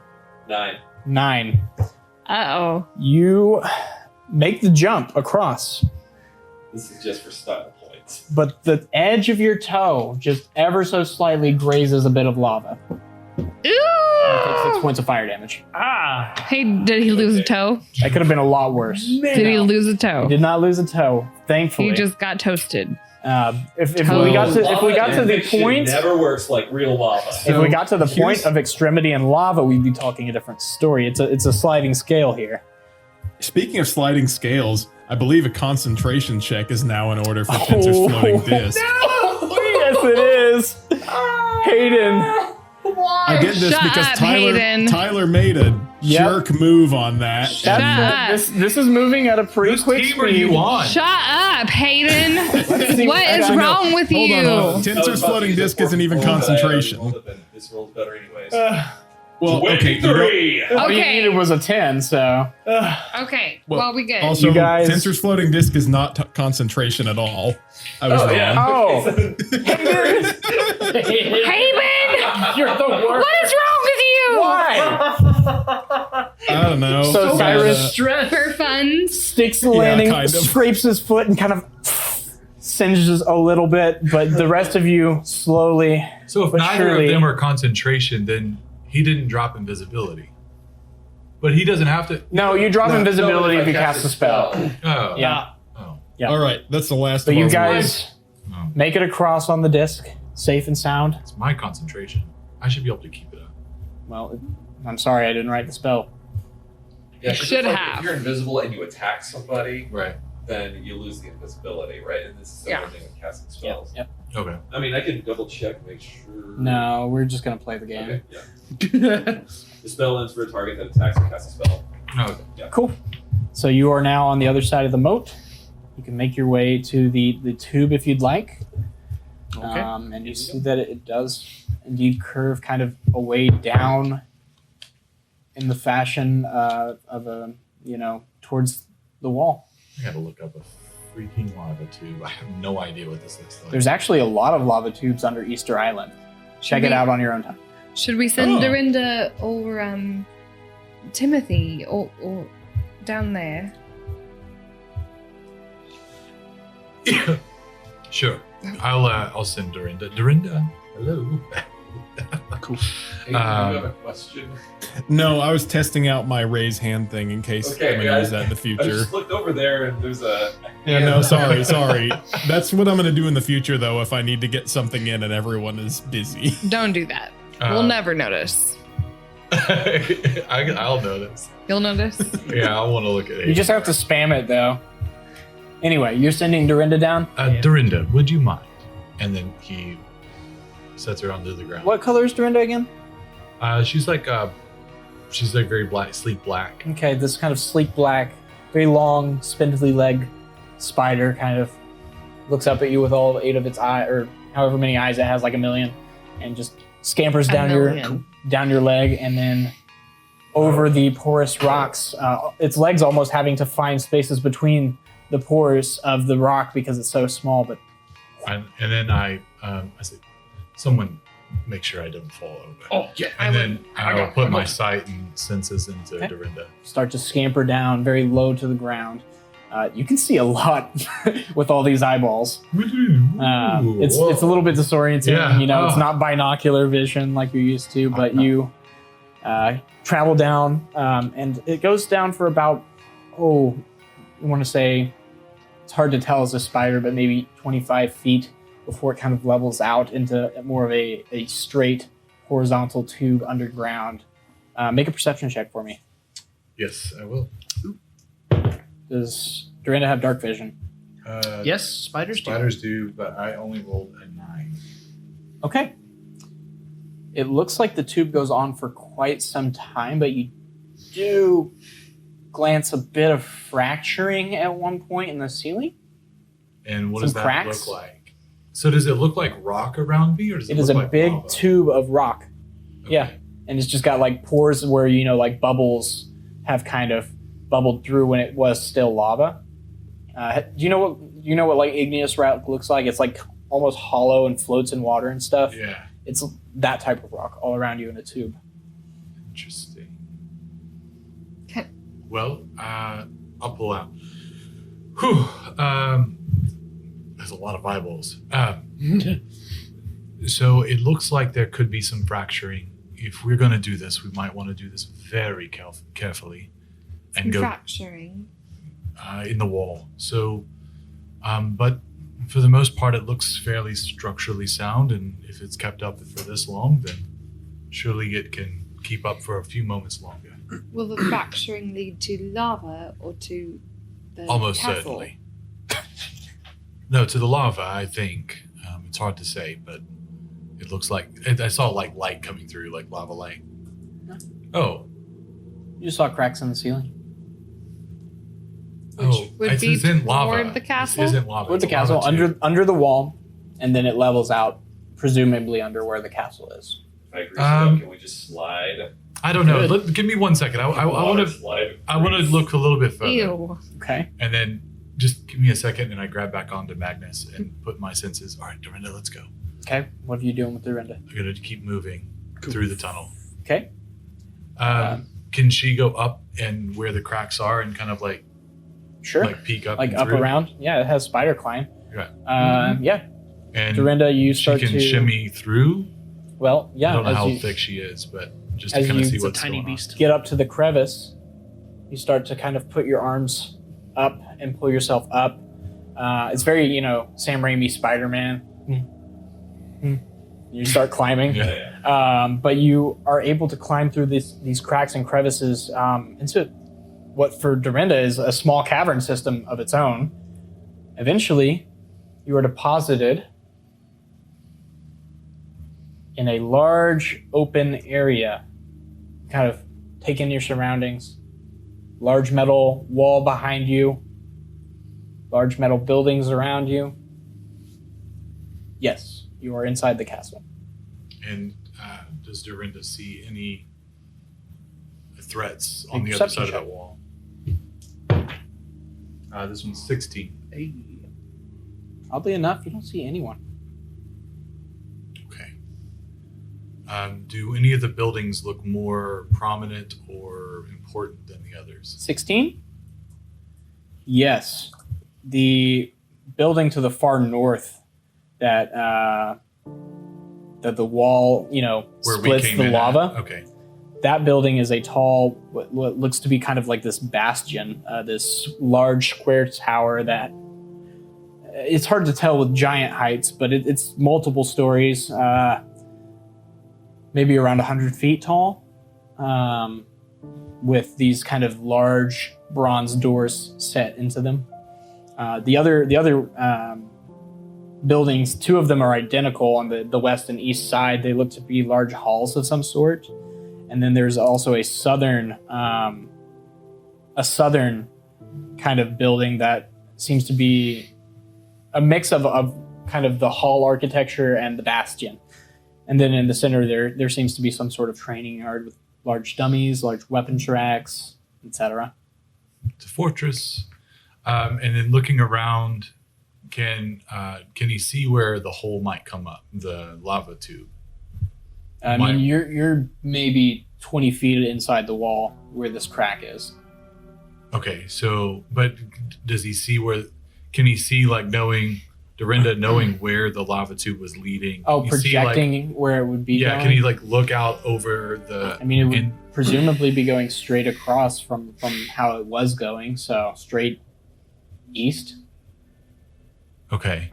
9. 9. Uh-oh. You make the jump across, This is just for style points. but the edge of your toe just ever so slightly grazes a bit of lava. You take 6 points of fire damage. Hey, did he lose a toe? That could have been a lot worse. Did he lose a He toe? did not lose a toe, thankfully. He just got toasted. If we got to the Fiction point, never works like real lava. if we got to the point here's- of extremity and lava, we'd be talking a different story. It's a sliding scale here. speaking of sliding scales, I believe a concentration check is now in order for Tensor's floating disc. Yes, it is. Hayden. I get this Shut because up, Tyler Hayden. made a Yep. jerk move on that. Shut up. This is moving at a pretty whose quick team are speed. you on? Shut up, Hayden. see What is Actually, no. wrong with Hold you? on, hold on. Tensor's floating disc isn't even concentration. This roll's better anyways. Well, okay, you don't- 23! All you Okay. needed was a 10, so Okay. Well, Well, we good. Also, You guys- Tensor's floating disc is not concentration at all. I was Oh, wrong. yeah. Oh. Hayden, You're the worst. what is wrong with you? Why? I don't know. So Cyrus For fun. sticks the landing, kind of. scrapes his foot, and kind of singes a little bit, but the rest of you slowly. So if But neither surely- of them are concentration, then he didn't drop invisibility. But he doesn't have to. No, you drop No. invisibility No, if you cast a spell. Oh. Yeah. Oh. Yeah. All right, that's the last. But of you our guys Oh. make it across on the disc, safe and sound. It's my concentration. I should be able to keep it up. Well, I'm sorry I didn't write the spell. Yeah, You 'cause should it's like have. If you're invisible and you attack somebody, Right. then you lose the invisibility, right? And this is the Yeah. same thing with casting Yeah. spells. Yep. Okay. I mean, I can double check, make sure. No, we're just gonna play the game. Okay, yeah. The spell ends for a target that attacks or casts a spell. Okay. Cool. So you are now on the other side of the moat. You can make your way to the tube if you'd like. Okay. And you see that it does indeed curve kind of away down in the fashion of a, towards the wall. I gotta look up a freaking lava tube. I have no idea what this looks like. There's actually a lot of lava tubes under Easter Island. Check it out on your own time. Should we send Oh. Dorinda or Timothy or down there? Sure. I'll send Dorinda. Dorinda, hello. Cool. Hey, do you have a question? No, I was testing out my raise hand thing in case Okay, I'm gonna use guys. that in the I future. just looked over there and there's a. Yeah, no, sorry. That's what I'm gonna do in the future, though, if I need to get something in and everyone is busy. Don't do that. We'll never notice. I'll notice. You'll notice. Yeah, I want to look at it. You just have to spam it though. Anyway, you're sending Dorinda down. Dorinda, would you mind? And then he sets her onto the ground. What color is Dorinda again? She's like very black, sleek black. Okay, this kind of sleek black, very long, spindly leg spider kind of looks up at you with all 8 of its eyes, or however many eyes it has, like a million, and just scampers down your leg, and then over the porous rocks. Its legs almost having to find spaces between the pores of the rock because it's so small. But And then I said, someone make sure I don't fall over. Oh, yeah. And then I will put my I sight and senses into Okay. Dorinda. start to scamper down very low to the ground. You can see a lot with all these eyeballs. It's a little bit disorienting. Yeah. It's not binocular vision like you're used to, but you travel down, and it goes down for about, I want to say, it's hard to tell as a spider, but maybe 25 feet before it kind of levels out into more of a straight horizontal tube underground. Make a perception check for me. Yes, I will. Does Dorinda have dark vision? Yes, spiders do. Spiders do, but I only rolled a 9. Okay. It looks like the tube goes on for quite some time, but you do glance a bit of fracturing at one point in the ceiling. And what Some does that cracks? look like? So does it look like rock around me, or does it It look is a like big lava? tube of rock. Okay. Yeah. And it's just got like pores where, like bubbles have kind of bubbled through when it was still lava. Do you know what like igneous rock looks like? It's like almost hollow and floats in water and stuff. Yeah. It's that type of rock all around you in a tube. Interesting. Okay. Well, I'll pull out. Whew. There's a lot of eyeballs. So it looks like there could be some fracturing. If we're going to do this, we might want to do this very carefully and go Fracturing. in the wall. So, but for the most part, it looks fairly structurally sound. And if it's kept up for this long, then surely it can keep up for a few moments longer. Will the fracturing lead to lava or to the Almost castle? certainly. No, to the lava, I think. It's hard to say, but it looks like I saw like light coming through, like lava light. Oh, You just saw cracks in the ceiling. would it's be in lava. toward the castle? This isn't lava. With the it's a lava castle, tube. under the wall, and then it levels out, presumably under where the castle is. If I agree, so can we just slide? I don't know. Give me 1 second. I want to. slide. I want to look a little bit further, Ew. Okay. and then just give me a second, and I grab back onto Magnus and put my senses. All right, Dorinda, let's go. Okay. What are you doing with Dorinda? I'm gonna keep moving through the tunnel. Okay. Can she go up and where the cracks are and kind of like Sure. peek up Like and up through? around. Yeah, it has spider climb. Right. Yeah. And Dorinda, you she start can to shimmy through. Well, yeah. I don't know as how you- thick she is, but just to As kind of you- see It's a what's tiny going beast. Get up to the crevice. You start to kind of put your arms up and pull yourself up. It's very, Sam Raimi Spider-Man. You start climbing. on. Yeah. But you are able to climb through these cracks and crevices into what for Dorinda is a small cavern system of its own. Eventually, you are deposited in a large open area. Kind of take in your surroundings. Large metal wall behind you. Large metal buildings around you. Yes, you are inside the castle. And does Dorinda see any threats on Make the other perception side of check. that wall? This one's 16. Oddly enough, you don't see anyone. Okay. Do any of the buildings look more prominent or important than the others? 16? Yes. The building to the far north that the wall, Where we splits came the in lava. At? Okay. That building is a tall, what looks to be kind of like this bastion, this large square tower that it's hard to tell with giant heights, but it's multiple stories, maybe around 100 feet tall, with these kind of large bronze doors set into them. The other buildings, two of them are identical on the west and east side. They look to be large halls of some sort. And then there's also a southern kind of building that seems to be a mix of kind of the hall architecture and the bastion. And then in the center there seems to be some sort of training yard with large dummies, large weapons racks, etc. It's a fortress. And then looking around, can he see where the hole might come up, the lava tube? I mean, you're maybe 20 feet inside the wall where this crack is. Okay, so, but does he see where, can he see, like, Dorinda knowing where the lava tube was leading? Oh, Can he see, projecting where it would be yeah, going? can he, like, look out over the... I mean, it would presumably be going straight across from how it was going, so straight east. Okay.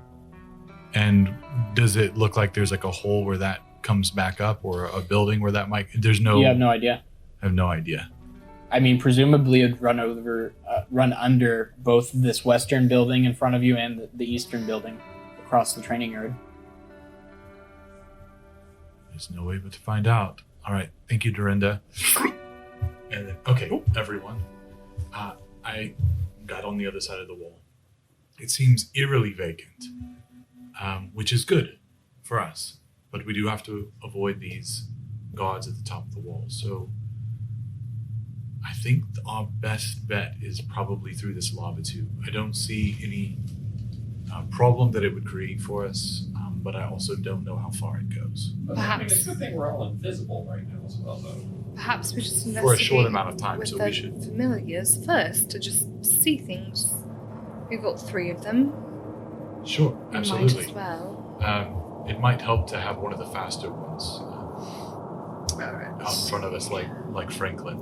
And does it look like there's, like, a hole where that comes back up, or a building where that might... There's no... You have no idea. I have no idea. I mean, presumably it'd run under both this western building in front of you and the eastern building across the training yard. There's no way but to find out. All right. Thank you, Dorinda. And then, okay, everyone. I got on the other side of the wall. It seems eerily vacant, which is good for us. But we do have to avoid these guards at the top of the wall. So I think our best bet is probably through this lava tube. I don't see any problem that it would create for us, but I also don't know how far it goes. I mean, it's a good thing we're all invisible right now as well, though. Perhaps we just investigate For a short amount of time, with so the we should... familiars first to just see things. We've got 3 of them. Sure, We might absolutely. as well. It might help to have one of the faster ones Alright. out in front of us, like Franklin.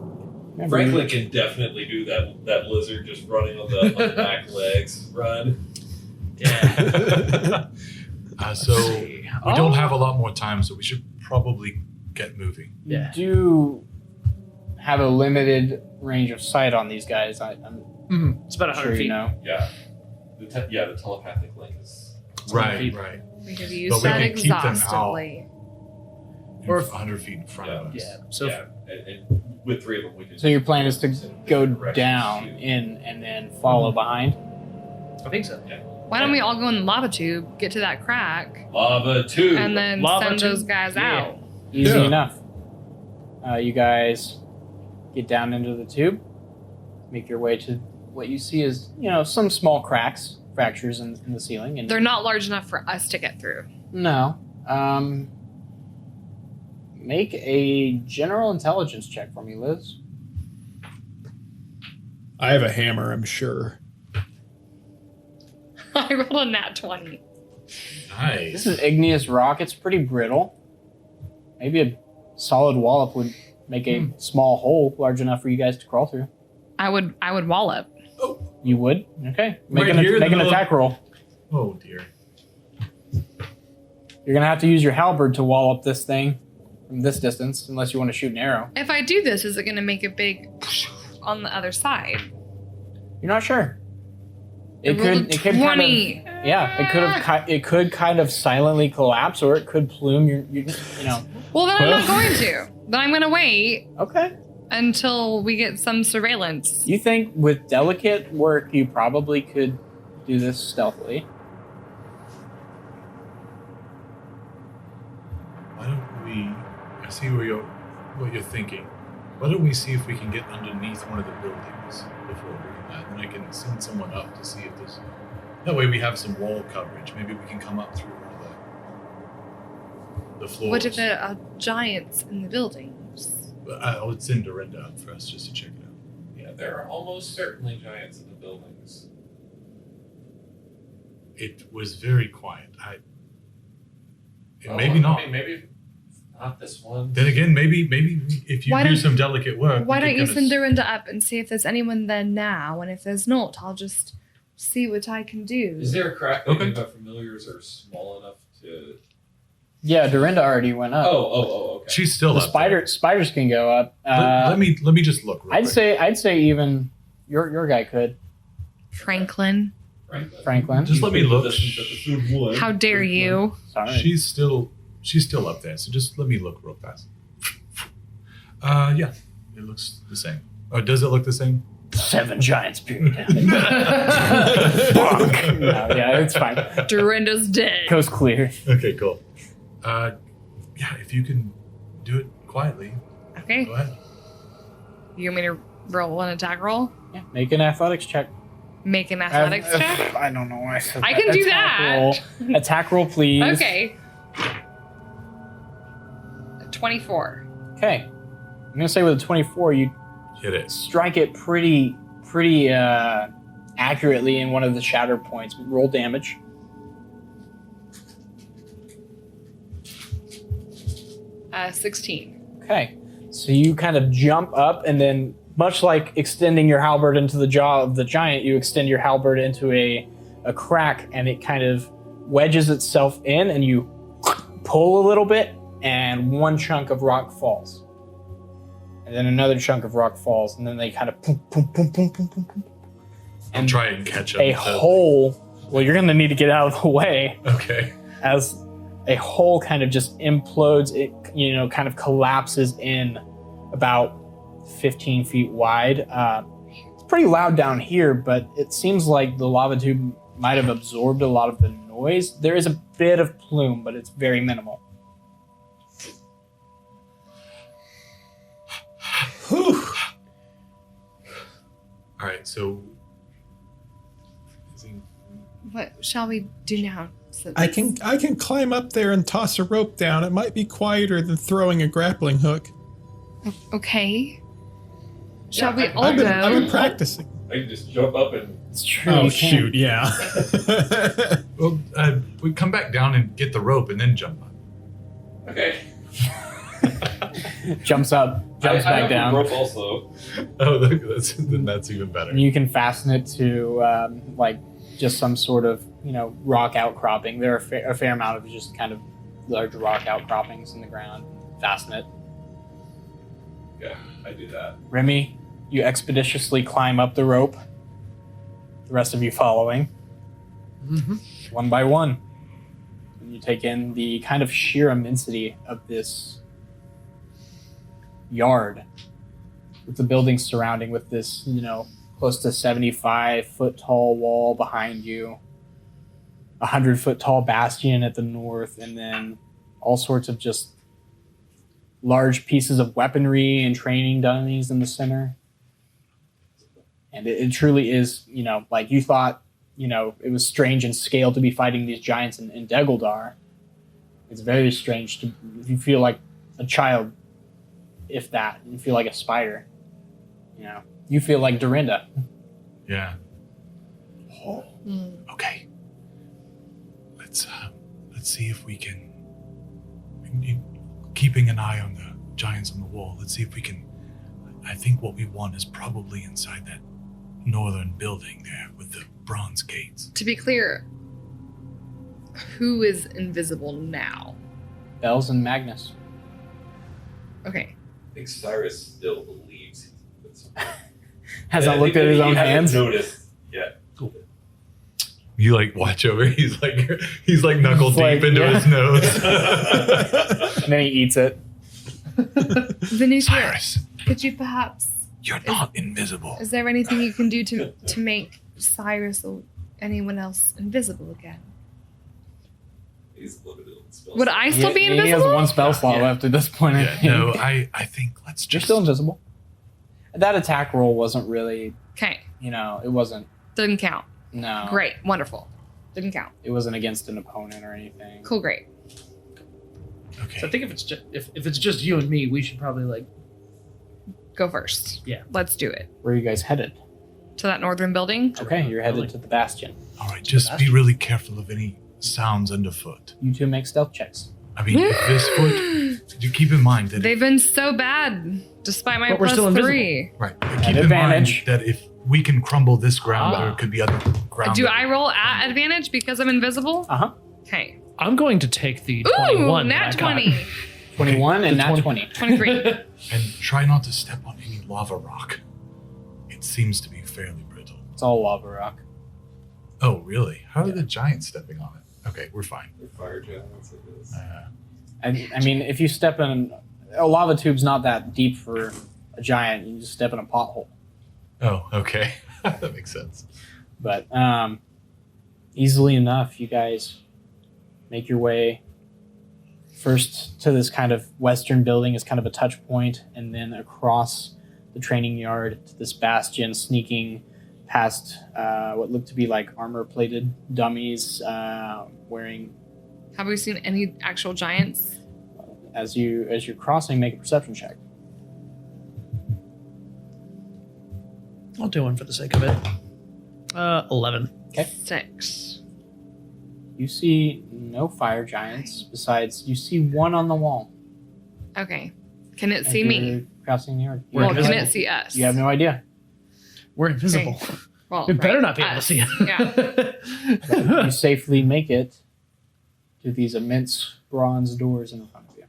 Remember, Franklin can definitely do that lizard just running on the back legs run. Yeah. So we don't have a lot more time, so we should probably get moving. you do have a limited range of sight on these guys. I'm It's about 100 sure feet. you know. Yeah. The telepathic link is. Right. We have But used we that can keep them out. exhaustively. Or Or 100 feet in front of us. Yeah. So Yeah, and with 3 of them, we can. So your plan is to go Directions down to- in and then follow behind. I think so. Why don't we all go in the lava tube, get to that crack, Lava tube. and then Lava send tube? those guys Yeah. out? Easy Yeah. enough. You guys get down into the tube, make your way to what you see is, some small cracks, fractures in the ceiling. And They're not large enough for us to get through. No. Make a general intelligence check for me, Liz. I have a hammer, I'm sure. I rolled a nat 20. This Nice. is igneous rock. It's pretty brittle. Maybe a solid wallop would make a small hole large enough for you guys to crawl through. I would wallop. You would? Okay. Make Right here in make the an middle attack roll. Oh dear. You're gonna have to use your halberd to wall up this thing from this distance, unless you want to shoot an arrow. If I do this, is it going to make a big on the other side? You're not sure. It rolled a 20. It could kind of silently collapse, or it could plume. You know. Well, then I'm not going to. Then I'm going to wait Okay. until we get some surveillance. You think with delicate work, you probably could do this stealthily. Why don't we? I see what you're thinking. Why don't we see if we can get underneath one of the buildings before doing that? And I can send someone up to see if there's. That way we have some wall coverage. Maybe we can come up through one of the floors. What if there are giants in the buildings? I'll send Dorinda up first just to check it out. Yeah, there are almost certainly giants in the buildings. It was very quiet. Oh, maybe not. I mean, maybe not this one. Then again, maybe if you Why do don't- some delicate work. Why we don't could you kinda send Dorinda up and see if there's anyone there now? And if there's not, I'll just see what I can do. Is there a crack Okay. maybe about familiars are small enough to? Yeah, Dorinda already went up. Oh, okay. She's still the up there. spiders can go up. Let me just look. Real I'd quick. say even your guy could, Franklin, Franklin. Just let me look. how dare you? Sorry. She's still up there. So just let me look real fast. Yeah, it looks the same. Oh, does it look the same? 7 giants peering down. Bonk. No, yeah, it's fine. Dorinda's dead. Coast clear. Okay, cool. Yeah, if you can do it quietly, Okay, go ahead. you want me to roll an attack roll? Yeah, make an athletics check. Make an athletics check? I don't know why I said I that. can do Attack that. Roll. Attack roll, please. Okay. 24. Okay. I'm gonna say with a 24, you Hit it. strike it pretty accurately in one of the shatter points. Roll damage. Uh, 16. Okay. So you kind of jump up, and then, much like extending your halberd into the jaw of the giant, you extend your halberd into a crack, and it kind of wedges itself in, and you pull a little bit, and one chunk of rock falls. And then another chunk of rock falls, and then they kind of boom, boom, boom, boom, boom, boom, boom. And try and catch up. A hole. Well, you're going to need to get out of the way Okay. as a hole kind of just implodes. It, kind of collapses in about 15 feet wide. It's pretty loud down here, but it seems like the lava tube might have absorbed a lot of the noise. There is a bit of plume, but it's very minimal. Whew. All right. So. What shall we do now? So I can climb up there and toss a rope down. It might be quieter than throwing a grappling hook. Okay. Shall we Yeah, all I've go? been practicing. I can just jump up and. It's true. Oh you can. shoot! Yeah. Well, we come back down and get the rope and then jump up. Okay. Jumps up, jumps I back have a down. rope also. Oh, that's even better. And you can fasten it to just some sort of rock outcropping. There are a fair amount of just kind of large rock outcroppings in the ground. Fasten it. Yeah, I do that. Remy, you expeditiously climb up the rope. The rest of you following, one by one. And you take in the kind of sheer immensity of this yard, with the buildings surrounding, with this, close to 75-foot tall wall behind you, 100-foot tall bastion at the north, and then all sorts of just large pieces of weaponry and training dummies in the center. And it truly is, like you thought, it was strange in scale to be fighting these giants in Degeldar. It's very strange you feel like a child, if that. You feel like a spider. You feel like Dorinda. Yeah. Mm. Okay. Let's see if we can. Keeping an eye on the giants on the wall. Let's see if we can. I think what we want is probably inside that northern building there with the bronze gates. To be clear, who is invisible now? Bells and Magnus. Okay. I think Cyrus still believes. Hasn't looked at his own hands. Noticed. Yeah. You like watch over. He's like knuckle It's deep like, into yeah. his nose. And then he eats it. Venusia, Cyrus, could you perhaps... you're not invisible. Is there anything you can do to make Cyrus or anyone else invisible again? He's limited on spells. Would I still be He invisible? has one spell slot Yeah. left at this point. I Yeah, think. no, I think let's You're just. still invisible. That attack roll wasn't really, Okay. it wasn't. Didn't count. No. Great. Wonderful. Didn't count. It wasn't against an opponent or anything. Cool. Great. Okay. So I think if it's just you and me, we should probably like. Go first. Yeah. Let's do it. Where are you guys headed? To that northern building. Okay, you're headed to the Bastion. All right, just be really careful of any sounds underfoot. You two make stealth checks. I mean, if this foot, you keep in mind that They've been so bad, despite my But we're plus still invisible. 3. right, but keep in advantage. mind that if we can crumble this ground, there could be other ground. Do that- I roll at advantage because I'm invisible? Uh huh. Okay. I'm going to take the Ooh, 21. nat that I got. 20. 21 and The not 20. 20. 23. And try not to step on any lava rock. It seems to be fairly brittle. It's all lava rock. Oh, really? How are the giants stepping on it? Okay, we're fine. They're fire giants, I guess. I mean, if you step in a lava tube's not that deep for a giant. You just step in a pothole. Oh, okay. That makes sense. But easily enough, you guys make your way first to this kind of western building as kind of a touch point, and then across the training yard to this bastion, sneaking past what looked to be like armor-plated dummies wearing. Have we seen any actual giants? As you're crossing, make a perception check. I'll do one for the sake of it. 11. 6. You see no fire giants. Besides, you see one on the wall. Okay. Can it as see you're me? Crossing the yard. We're Well, can invisible. it see us? You have no idea. We're invisible. Okay. Well, It better right, not be able to us. see it. Yeah. You safely make it to these immense bronze doors in front of you.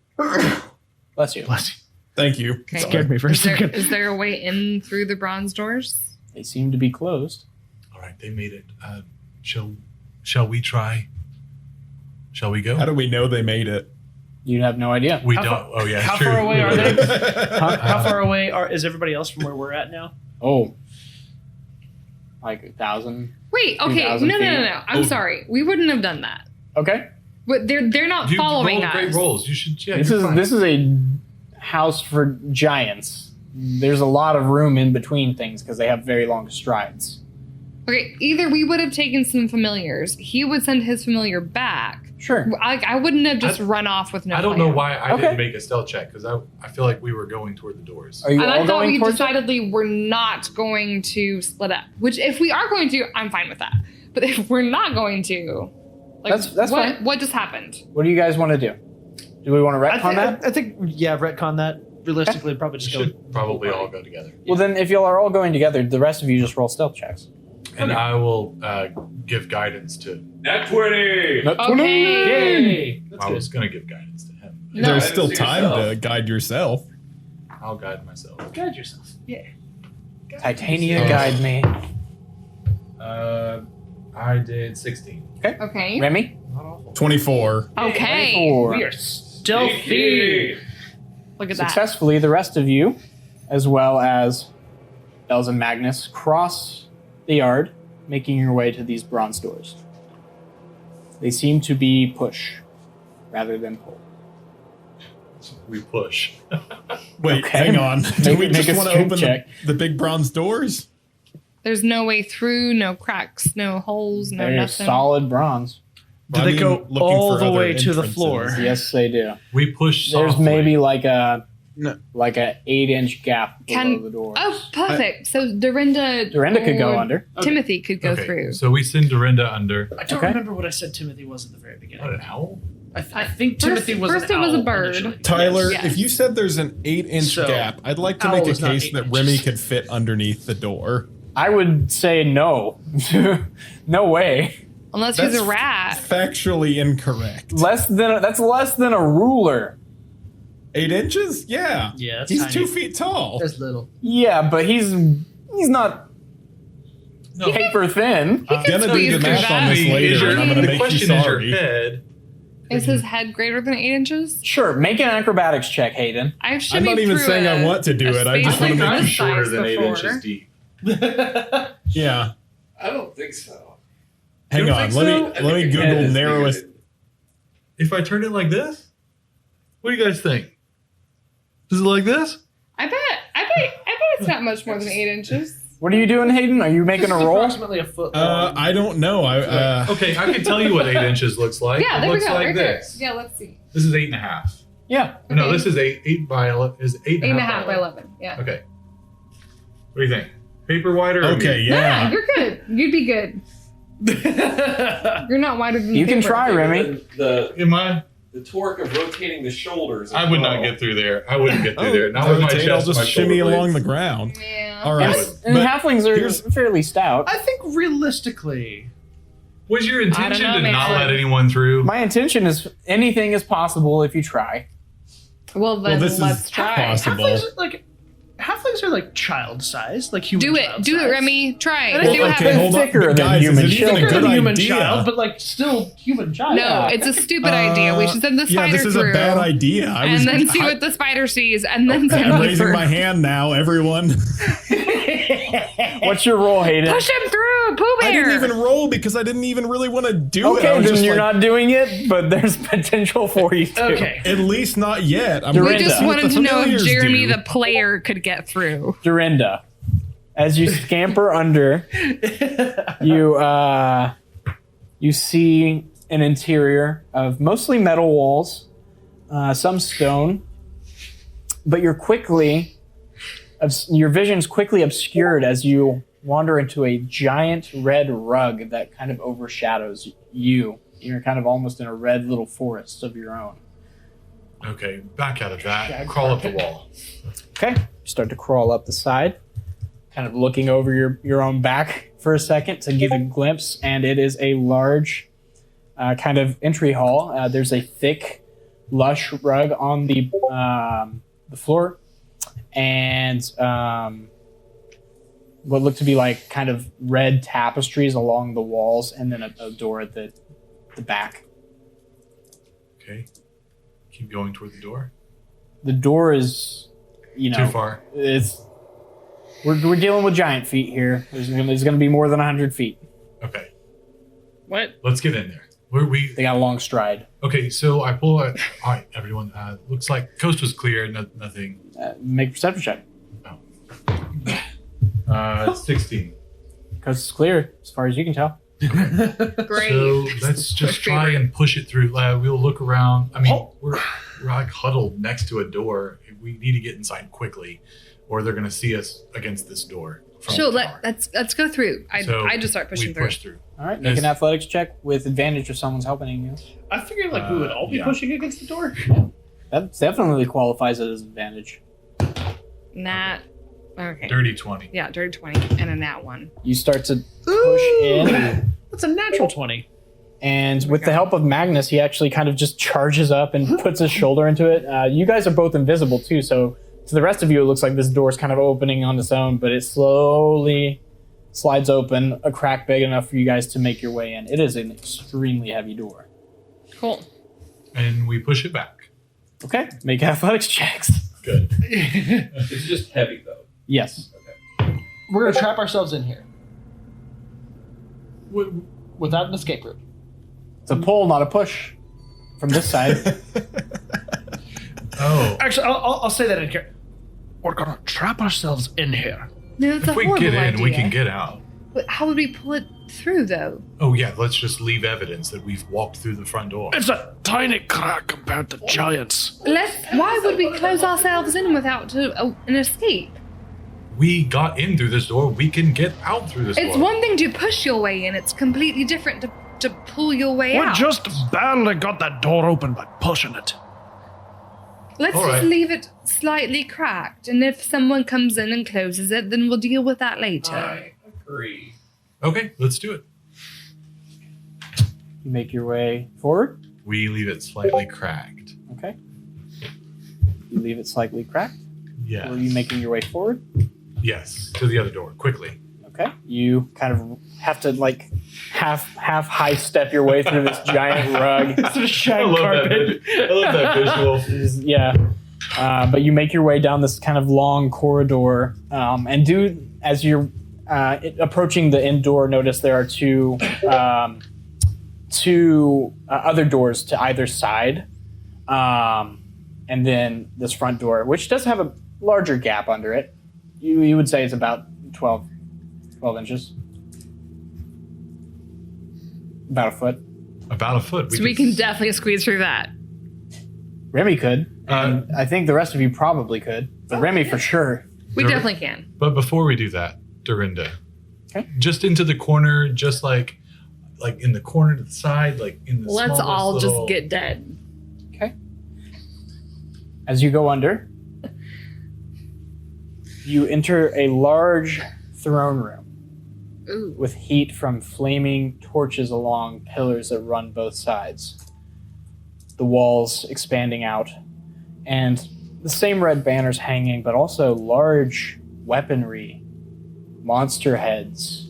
Bless you. Bless you. Thank you. Okay. Scared me for a Is there, second. is there a way in through the bronze doors? They seem to be closed. All right, they made it. Shall we try? Shall we go? How do we know they made it? You have no idea. We How don't. far- Oh yeah, How true. far away are they? Huh? How far away is everybody else from where we're at now? Oh, like 1,000. Wait. Okay. 2,000 No. feet. I'm Oh. sorry. We wouldn't have done that. Okay. But they're not You following rolled us. great rolls. You should. Yeah, This you're is fine. this is a house for giants. There's a lot of room in between things because they have very long strides. Okay. Either we would have taken some familiars. He would send his familiar back. Sure. I wouldn't have just run off with no. I don't know plan. why I Okay. didn't make a stealth check because I feel like we were going toward the doors. Are you And all I thought going we towards it? decidedly we're not going to split up. Which, if we are going to, I'm fine with that. But if we're not going to, like, That's what fine. what just happened? What do you guys want to do? Do we want to retcon that? I think, yeah, retcon that. Realistically, probably We just go. should probably all go together. Well, then, if y'all are all going together, the rest of you just roll stealth checks. And I will give guidance to. Nat 20! Okay. Yay! That's I good. was going to give guidance to him. No. There's I still didn't see time yourself. to guide yourself. I'll guide myself. Guide yourself. Yeah. Titania, guide me. I did 16. Okay. Remy? Not awful. 24. Okay. 24. We are stealthy. Look at that. Successfully, the rest of you, as well as Bells and Magnus, cross the yard, making your way to these bronze doors. They seem to be push rather than pull. We push. Wait, Okay. hang on. Do Make- we make just a want to strength open check. the big bronze doors? There's no way through, no cracks, no holes, no They're nothing. solid bronze. Do I they mean, go looking all for the other way to the entrances. floor? Yes, they do. We push There's softly. maybe like a No. 8-inch gap below Can- the door. Oh, perfect. So Dorinda. Dorinda could go or under. Timothy could go Okay, through. so we send Dorinda under. I don't Okay. remember what I said Timothy was at the very What beginning. an owl? I think Timothy was first an it was a owl bird. initially. Tyler, Yes. if you said there's an 8-inch So, gap, I'd like to owl make a is not case 8 that inches. Remy could fit underneath the door. I would say no. No way. Unless he's a rat. Factually incorrect. That's less than a ruler. 8 inches? Yeah. Yeah, that's He's tiny. 2 feet tall. That's little. Yeah, but he's not paper thin. I'm gonna do squeeze the through math on that. this later, and I'm gonna the make you question is your sorry. head. Is his head greater than 8 inches? Sure, make an acrobatics check, Hayden. I've shimmied I'm not even through saying I want to do a it. I just space want to like make this you Shorter size than 8 before. inches deep. Yeah. I don't think so. Hang don't on. think so? Let me Google narrowest. If I turn it like this, what do you guys think? Is it like this? I bet it's not much more than 8 inches. What are you doing, Hayden? Are you making a roll? Approximately a foot long. I don't know. Okay, I can tell you what 8 inches looks like. Yeah, it there we looks go. like Right this. there. Yeah, let's see. This is 8.5. Yeah. No, Okay. this is 8 by 11. Is 8.5 by 11. Yeah. Okay. What do you think? Paper wider? Or Okay, me? yeah. You're good. You'd be good. You're not wider than You can paper. try, Remy. Am I? The torque of rotating the shoulders. I would not get through there. I wouldn't get through there. Not with my Rotate, chest. I'll my just shimmy shoulder along the blades. ground. Yeah. All And, right. and But halflings here's- are fairly stout. I think realistically, Was your intention know, to man. not let anyone through? My intention is anything is possible if you try. Well, then this is let's try. possible. halflings are like child sized, like human. Do it. child Do it, size. Remy. Try. Well, See what okay, happens. hold on. Thicker But than guys, human is it even a children. good Bigger than human idea? child, but like still human child. No, it's a stupid idea. We should send the Yeah, spider this is through. a bad idea. And then see what the spider sees, and then send I'm me raising through. my hand now, everyone. What's your roll, Hayden? Push him through, Pooh Bear. I didn't even roll because I didn't even really want to do it. I Okay, was then just you're like, not doing it, but there's potential for you to. Okay. At least not yet. I'm We We gonna just see what wanted the to know if familiars Jeremy, do. the player, could get through. Dorinda, as you scamper under, you see an interior of mostly metal walls, some stone, but your vision's quickly obscured as you wander into a giant red rug that kind of overshadows you. You're kind of almost in a red little forest of your own. Okay, back out of that. Crawl up the wall. Okay, you start to crawl up the side, kind of looking over your own back for a second to give a glimpse, and it is a large kind of entry hall. There's a thick, lush rug on the floor, and what look to be like kind of red tapestries along the walls, and then a door at the back. Okay. Keep going toward the door. The door is, Too far. We're dealing with giant feet here. There's going to be more than 100 feet. Okay. What? Let's get in there. They got a long stride. Okay, so I pull out. All right, everyone. Looks like coast was clear. Nothing. Make a perception check. 16. Coast is clear, as far as you can tell. Great. So let's just try and push it through. We'll look around. I mean, we're like huddled next to a door. We need to get inside quickly, or they're going to see us against this door. from Sure, the tower. let's go through. So I just start pushing we through. push through. All right, make an athletics check with advantage if someone's helping you. I figured like we would all be Yeah. pushing against the door. That definitely qualifies it as advantage. Nat. Okay. Dirty 20. Yeah, dirty 20 and a nat 1. You start to push in, That's a natural 20. and with the help of Magnus, he actually kind of just charges up and puts his shoulder into it. You guys are both invisible too, so to the rest of you, it looks like this door's kind of opening on its own, but it slowly slides open, a crack big enough for you guys to make your way in. It is an extremely heavy door. Cool. And we push it back. Okay, make athletics checks. Good. It's just heavy though. Yes. We're gonna trap ourselves in here What, without an escape route. It's a pull, not a push from this side. oh. Actually, I'll say that in here. We're gonna trap ourselves in here. No, that's If a we horrible get in, idea. we can get out. But how would we pull it through, though? Oh, yeah, let's just leave evidence that we've walked through the front door. It's a tiny crack compared to giants. Why would we close ourselves in without an escape? We got in through this door. We can get out through this door. It's one thing to push your way in. It's completely different to pull your way We out. just barely got that door open by pushing it. Let's All just right. leave it slightly cracked, and if someone comes in and closes it, then we'll deal with that later. I agree. Okay, let's do it. You make your way forward. We leave it slightly cracked. Okay. You leave it slightly cracked. Yes. Or are you making your way forward? Yes, to the other door, quickly. Okay. You kind of have to like half high step your way through this giant rug. Shag carpet. I love that visual. Yeah. But you make your way down this kind of long corridor, and as you're approaching the end door, notice there are two other doors to either side, and then this front door, which does have a larger gap under it. You would say it's about 12 inches. About a foot. About a foot. So we can definitely squeeze through that. Remy could. And I think the rest of you probably could. But Remy for sure. We Sure. definitely can. But before we do that, Dorinda. Okay. Just into the corner, just like in the corner to the side, like in the Let's smallest all little- just get dead. Okay. As you go under, you enter a large throne room Ooh. with heat from flaming torches along pillars that run both sides. The walls expanding out, and the same red banners hanging, but also large weaponry, monster heads,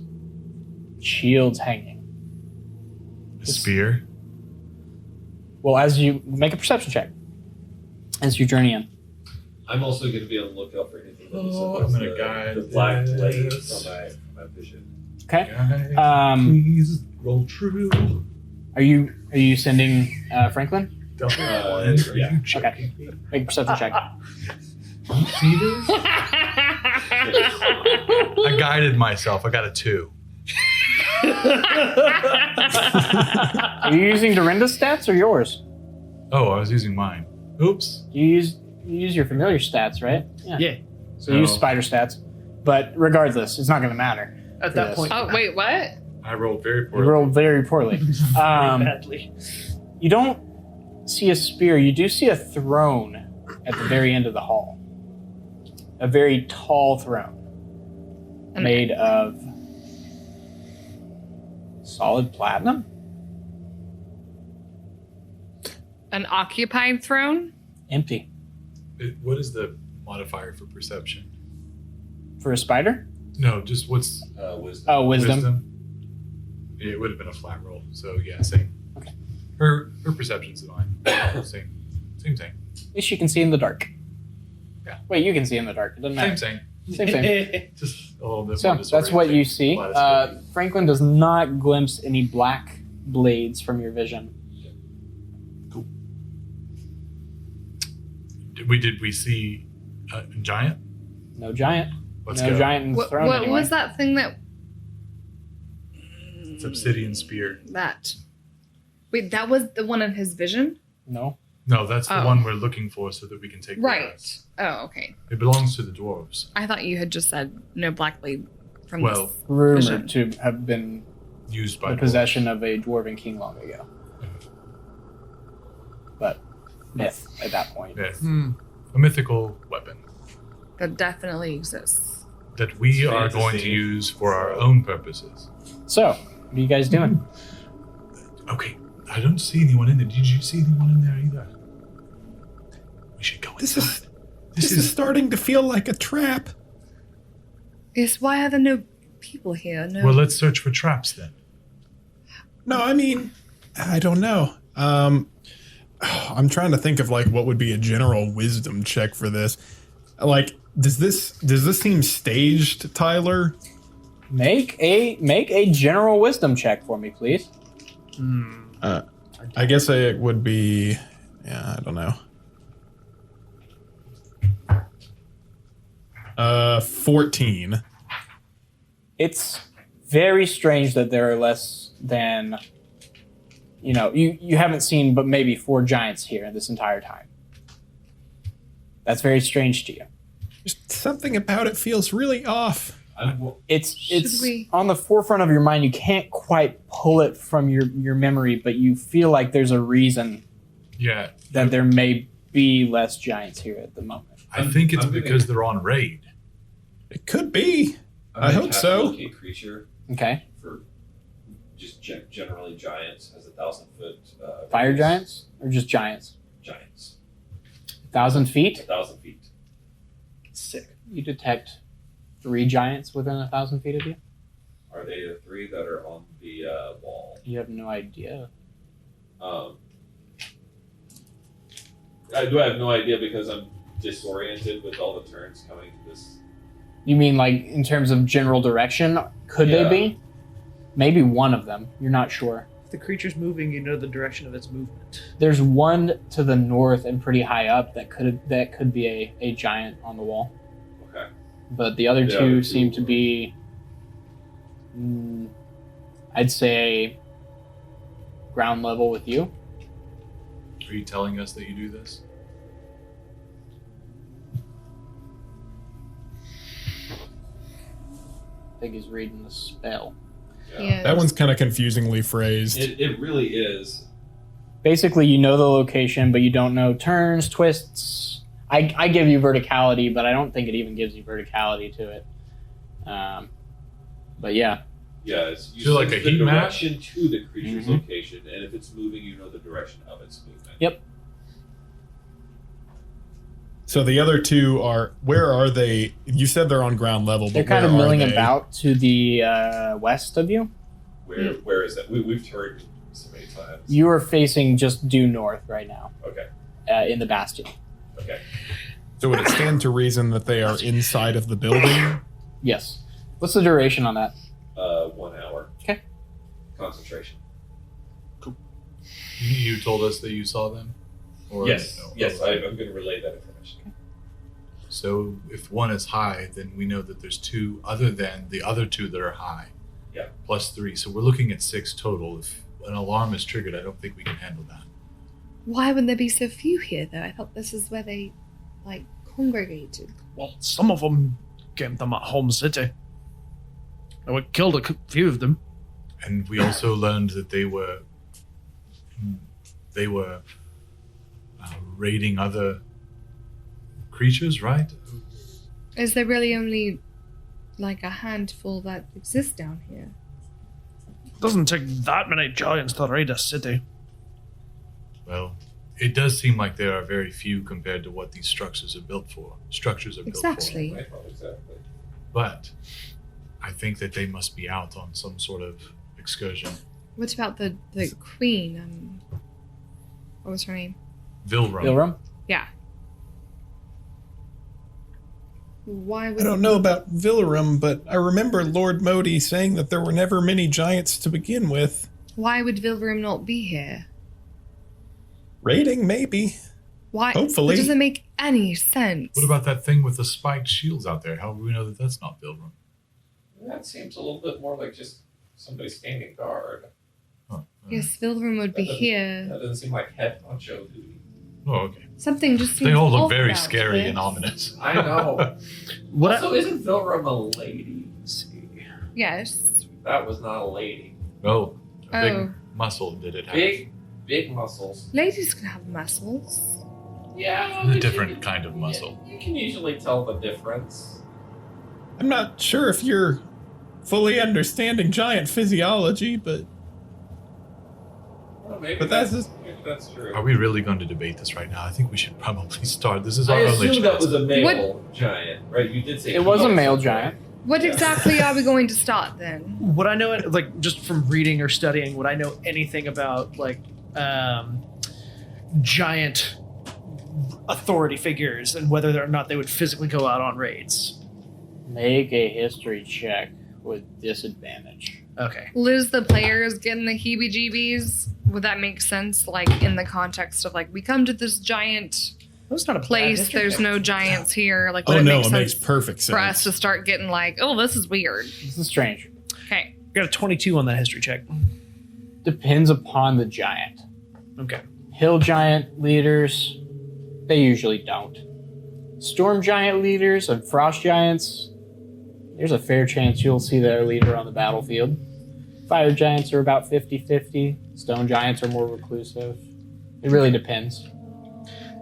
shields hanging. A spear. Well, as you make a perception check, as you journey in. I'm also going to be on the lookout for anything that Oh, resembles I'm gonna guide the black blade this. from my vision. Okay. Guys, please roll true. Are you sending Franklin? Double Uh, one. yeah. Are you joking me? Make a perception check. You see this? I guided myself. I got a 2. Are you using Dorinda's stats or yours? Oh, I was using mine. Oops. You use your familiar stats, right? Yeah. So you use Oh. spider stats. But regardless, it's not going to matter. At for that this. point, Oh, wait, what? I rolled very You poorly. rolled very poorly. badly. You don't see a spear. You do see a throne at the very end of the hall. A very tall throne made of solid platinum. An occupied throne? Empty. What is the modifier for perception? For a spider? No, just what's Wisdom. Oh, wisdom. Yeah, it would have been a flat roll. So yeah, same. Okay. Her perception's mine. Same thing. At least you can see in the dark. Yeah. Wait, you can see in the dark. It doesn't matter. Same. Same. Just a little bit So more that's what you disorienting. see. Lot of spinning. Franklin does not glimpse any black blades from your vision. Did we see a giant? No giant. Let's no go. giant in the What, throne. what anyway. was that thing that... It's obsidian spear. That... Wait, that was the one in his vision? No. No, that's the Oh. one we're looking for so that we can take it with Right. us. Oh, okay. It belongs to the dwarves. I thought you had just said no black blade from Well, this. Rumored Vision. to have been used by the dwarves. possession of a dwarven king long ago. But myth at that point. Myth. Hmm. A mythical weapon That definitely exists. that we are Fantasy. going to use for our own purposes. So, what are you guys doing? Okay, I don't see anyone in there. Did you see anyone in there either? We should go This inside. This is starting to feel like a trap. Yes, why are there no people here? No. Well, let's search for traps then. No, I mean, I don't know. I'm trying to think of like what would be a general wisdom check for this. Like, does this seem staged, Tyler? Make a general wisdom check for me, please. I guess it would be. Yeah, I don't know. 14. It's very strange that there are less than, you haven't seen but maybe 4 giants here this entire time. That's very strange to you. Just something about it feels really off. It's we- on the forefront of your mind. You can't quite pull it from your memory, but you feel like there's a reason Yeah. that there may be less giants here at the moment. I think it's I'm gonna- because they're on raid. It could be. I'm I gonna hope cast so. Locate creature Okay, for just generally giants has 1,000-foot. fire radius. giants or just giants? Giants. 1,000 feet. 1,000 feet. Sick. You detect 3 giants within 1,000 feet of you. Are they the 3 that are on the wall? You have no idea. I have no idea because I'm disoriented with all the turns coming to this. You mean like in terms of general direction? Could Yeah. they be? Maybe one of them. You're not sure. If the creature's moving, you know the direction of its movement. There's one to the north and pretty high up that could be a giant on the wall. Okay. But the other The two other two- seem to be, I'd say, ground level with you. Are you telling us that you do this? I think he's reading the spell. Yeah. That one's kind of confusingly phrased. It really is. Basically, you know the location, but you don't know turns, twists. I give you verticality, but I don't think it even gives you verticality to it. But yeah, Yeah, it's So like sense a the heat map? direction to the creature's Mhm. location, and if it's moving, you know the direction of its movement. Yep. So the other two are, where are they? You said they're on ground level, but they're kind of where are milling they? about to the west of you. Where is that? We've turned so many times. You are facing just due north right now, Okay. in the bastion. Okay. So would it stand to reason that they are inside of the building? Yes. What's the duration on that? 1 hour. Okay. Concentration. You told us that you saw them? Or Yes. no? Yes. Oh, I'm going to relay that information. So if one is high, then we know that there's 2 other than the other 2 that are high. Yeah. Plus 3. So we're looking at 6 total. If an alarm is triggered, I don't think we can handle that. Why would there be so few here, though? I thought this is where they, like, congregated. Well, some of them came to my home city. And we killed a few of them. And we also learned that they were raiding other creatures, right? Is there really only, like, a handful that exist down here? Doesn't take that many giants to raid a city. Well, it does seem like there are very few compared to what these structures are built for. Exactly. Right, well, exactly. But I think that they must be out on some sort of excursion. What about the queen? What was her name? Vilrum. Bilrum? Yeah. Why would I don't know about Villarum, but I remember Lord Modi saying that there were never many giants to begin with. Why would Vilverum not be here? Raiding, maybe. Why? Hopefully. It doesn't make any sense. What about that thing with the spiked shields out there? How do we know that that's not Vilrum? That seems a little bit more like just somebody standing guard. Oh, Yes, Vilverum would be That doesn't- here. That doesn't seem like head honcho duty. oh, okay. Something just seems They all look off very about scary this. and ominous. I know. What? Also, isn't Vilrum a lady? Yes. That was not a lady. Oh, a Oh. big muscle did it have. Big muscles. Ladies can have muscles. Yeah. A but different you can- kind of muscle. You can usually tell the difference. I'm not sure if you're fully understanding giant physiology, but Well, maybe But that's maybe that's true. Are we really going to debate this right now? I think we should probably start. This is our I only assume that chance. was a male giant, right? You did say It was a he male right? giant. What Yeah. exactly are we going to start then? Would I know it, like, just from reading or studying, would I know anything about, like, giant authority figures and whether or not they would physically go out on raids? Make a history check with disadvantage. Okay. Lose the players getting the heebie-jeebies? Would that make sense? Like, in the context of, like, we come to this giant That's not a bad place, history there's check. no giants here. Like, would oh it no, make it sense makes perfect for us sense. to start getting like, oh, this is weird? This is strange. Okay. Got a 22 on that history check. Depends upon the giant. Okay. Hill giant leaders, they usually don't. Storm giant leaders and frost giants, there's a fair chance you'll see their leader on the battlefield. Fire giants are about 50-50. Stone giants are more reclusive. It really depends.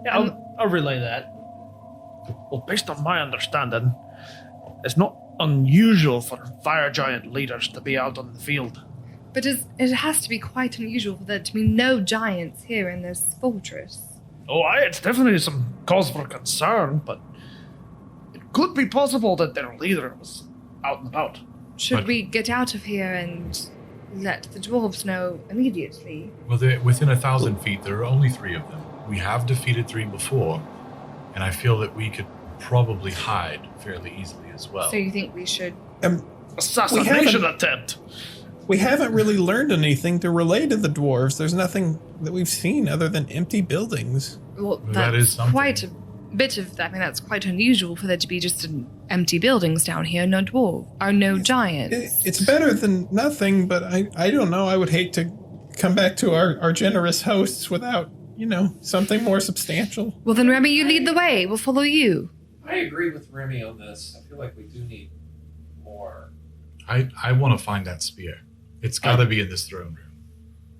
Yeah, I'll relay that. Well, based on my understanding, it's not unusual for fire giant leaders to be out on the field. But it has to be quite unusual for there to be no giants here in this fortress. Oh, it's definitely some cause for concern, but it could be possible that their leader was out and about. Should we get out of here and let the dwarves know immediately? Well, within 1,000 feet, there are only 3 of them. We have defeated 3 before, and I feel that we could probably hide fairly easily as well. So you think we should... Assassination attempt! We haven't really learned anything to relay to the dwarves. There's nothing that we've seen other than empty buildings. Well, that is something. Quite a bit of that. I mean, that's quite unusual for there to be just empty buildings down here, no giants. It's better than nothing, but I don't know. I would hate to come back to our generous hosts without, something more substantial. Well, then, Remy, you lead the way. We'll follow you. I agree with Remy on this. I feel like we do need more. I want to find that spear. It's got to be in this throne room.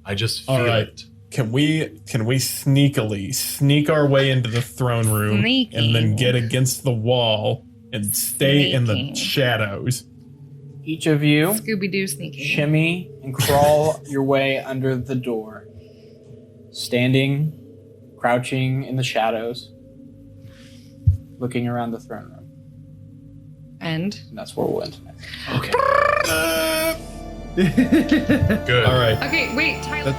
I just feel it. Can we sneakily sneak our way into the throne room Sneaky. and then get against the wall and stay in the shadows? Each of you Scooby-Doo sneaking. shimmy and crawl your way under the door, standing, crouching in the shadows, looking around the throne room. And? And that's where we'll end tonight. Okay. Good. All right. Okay, wait, Tyler.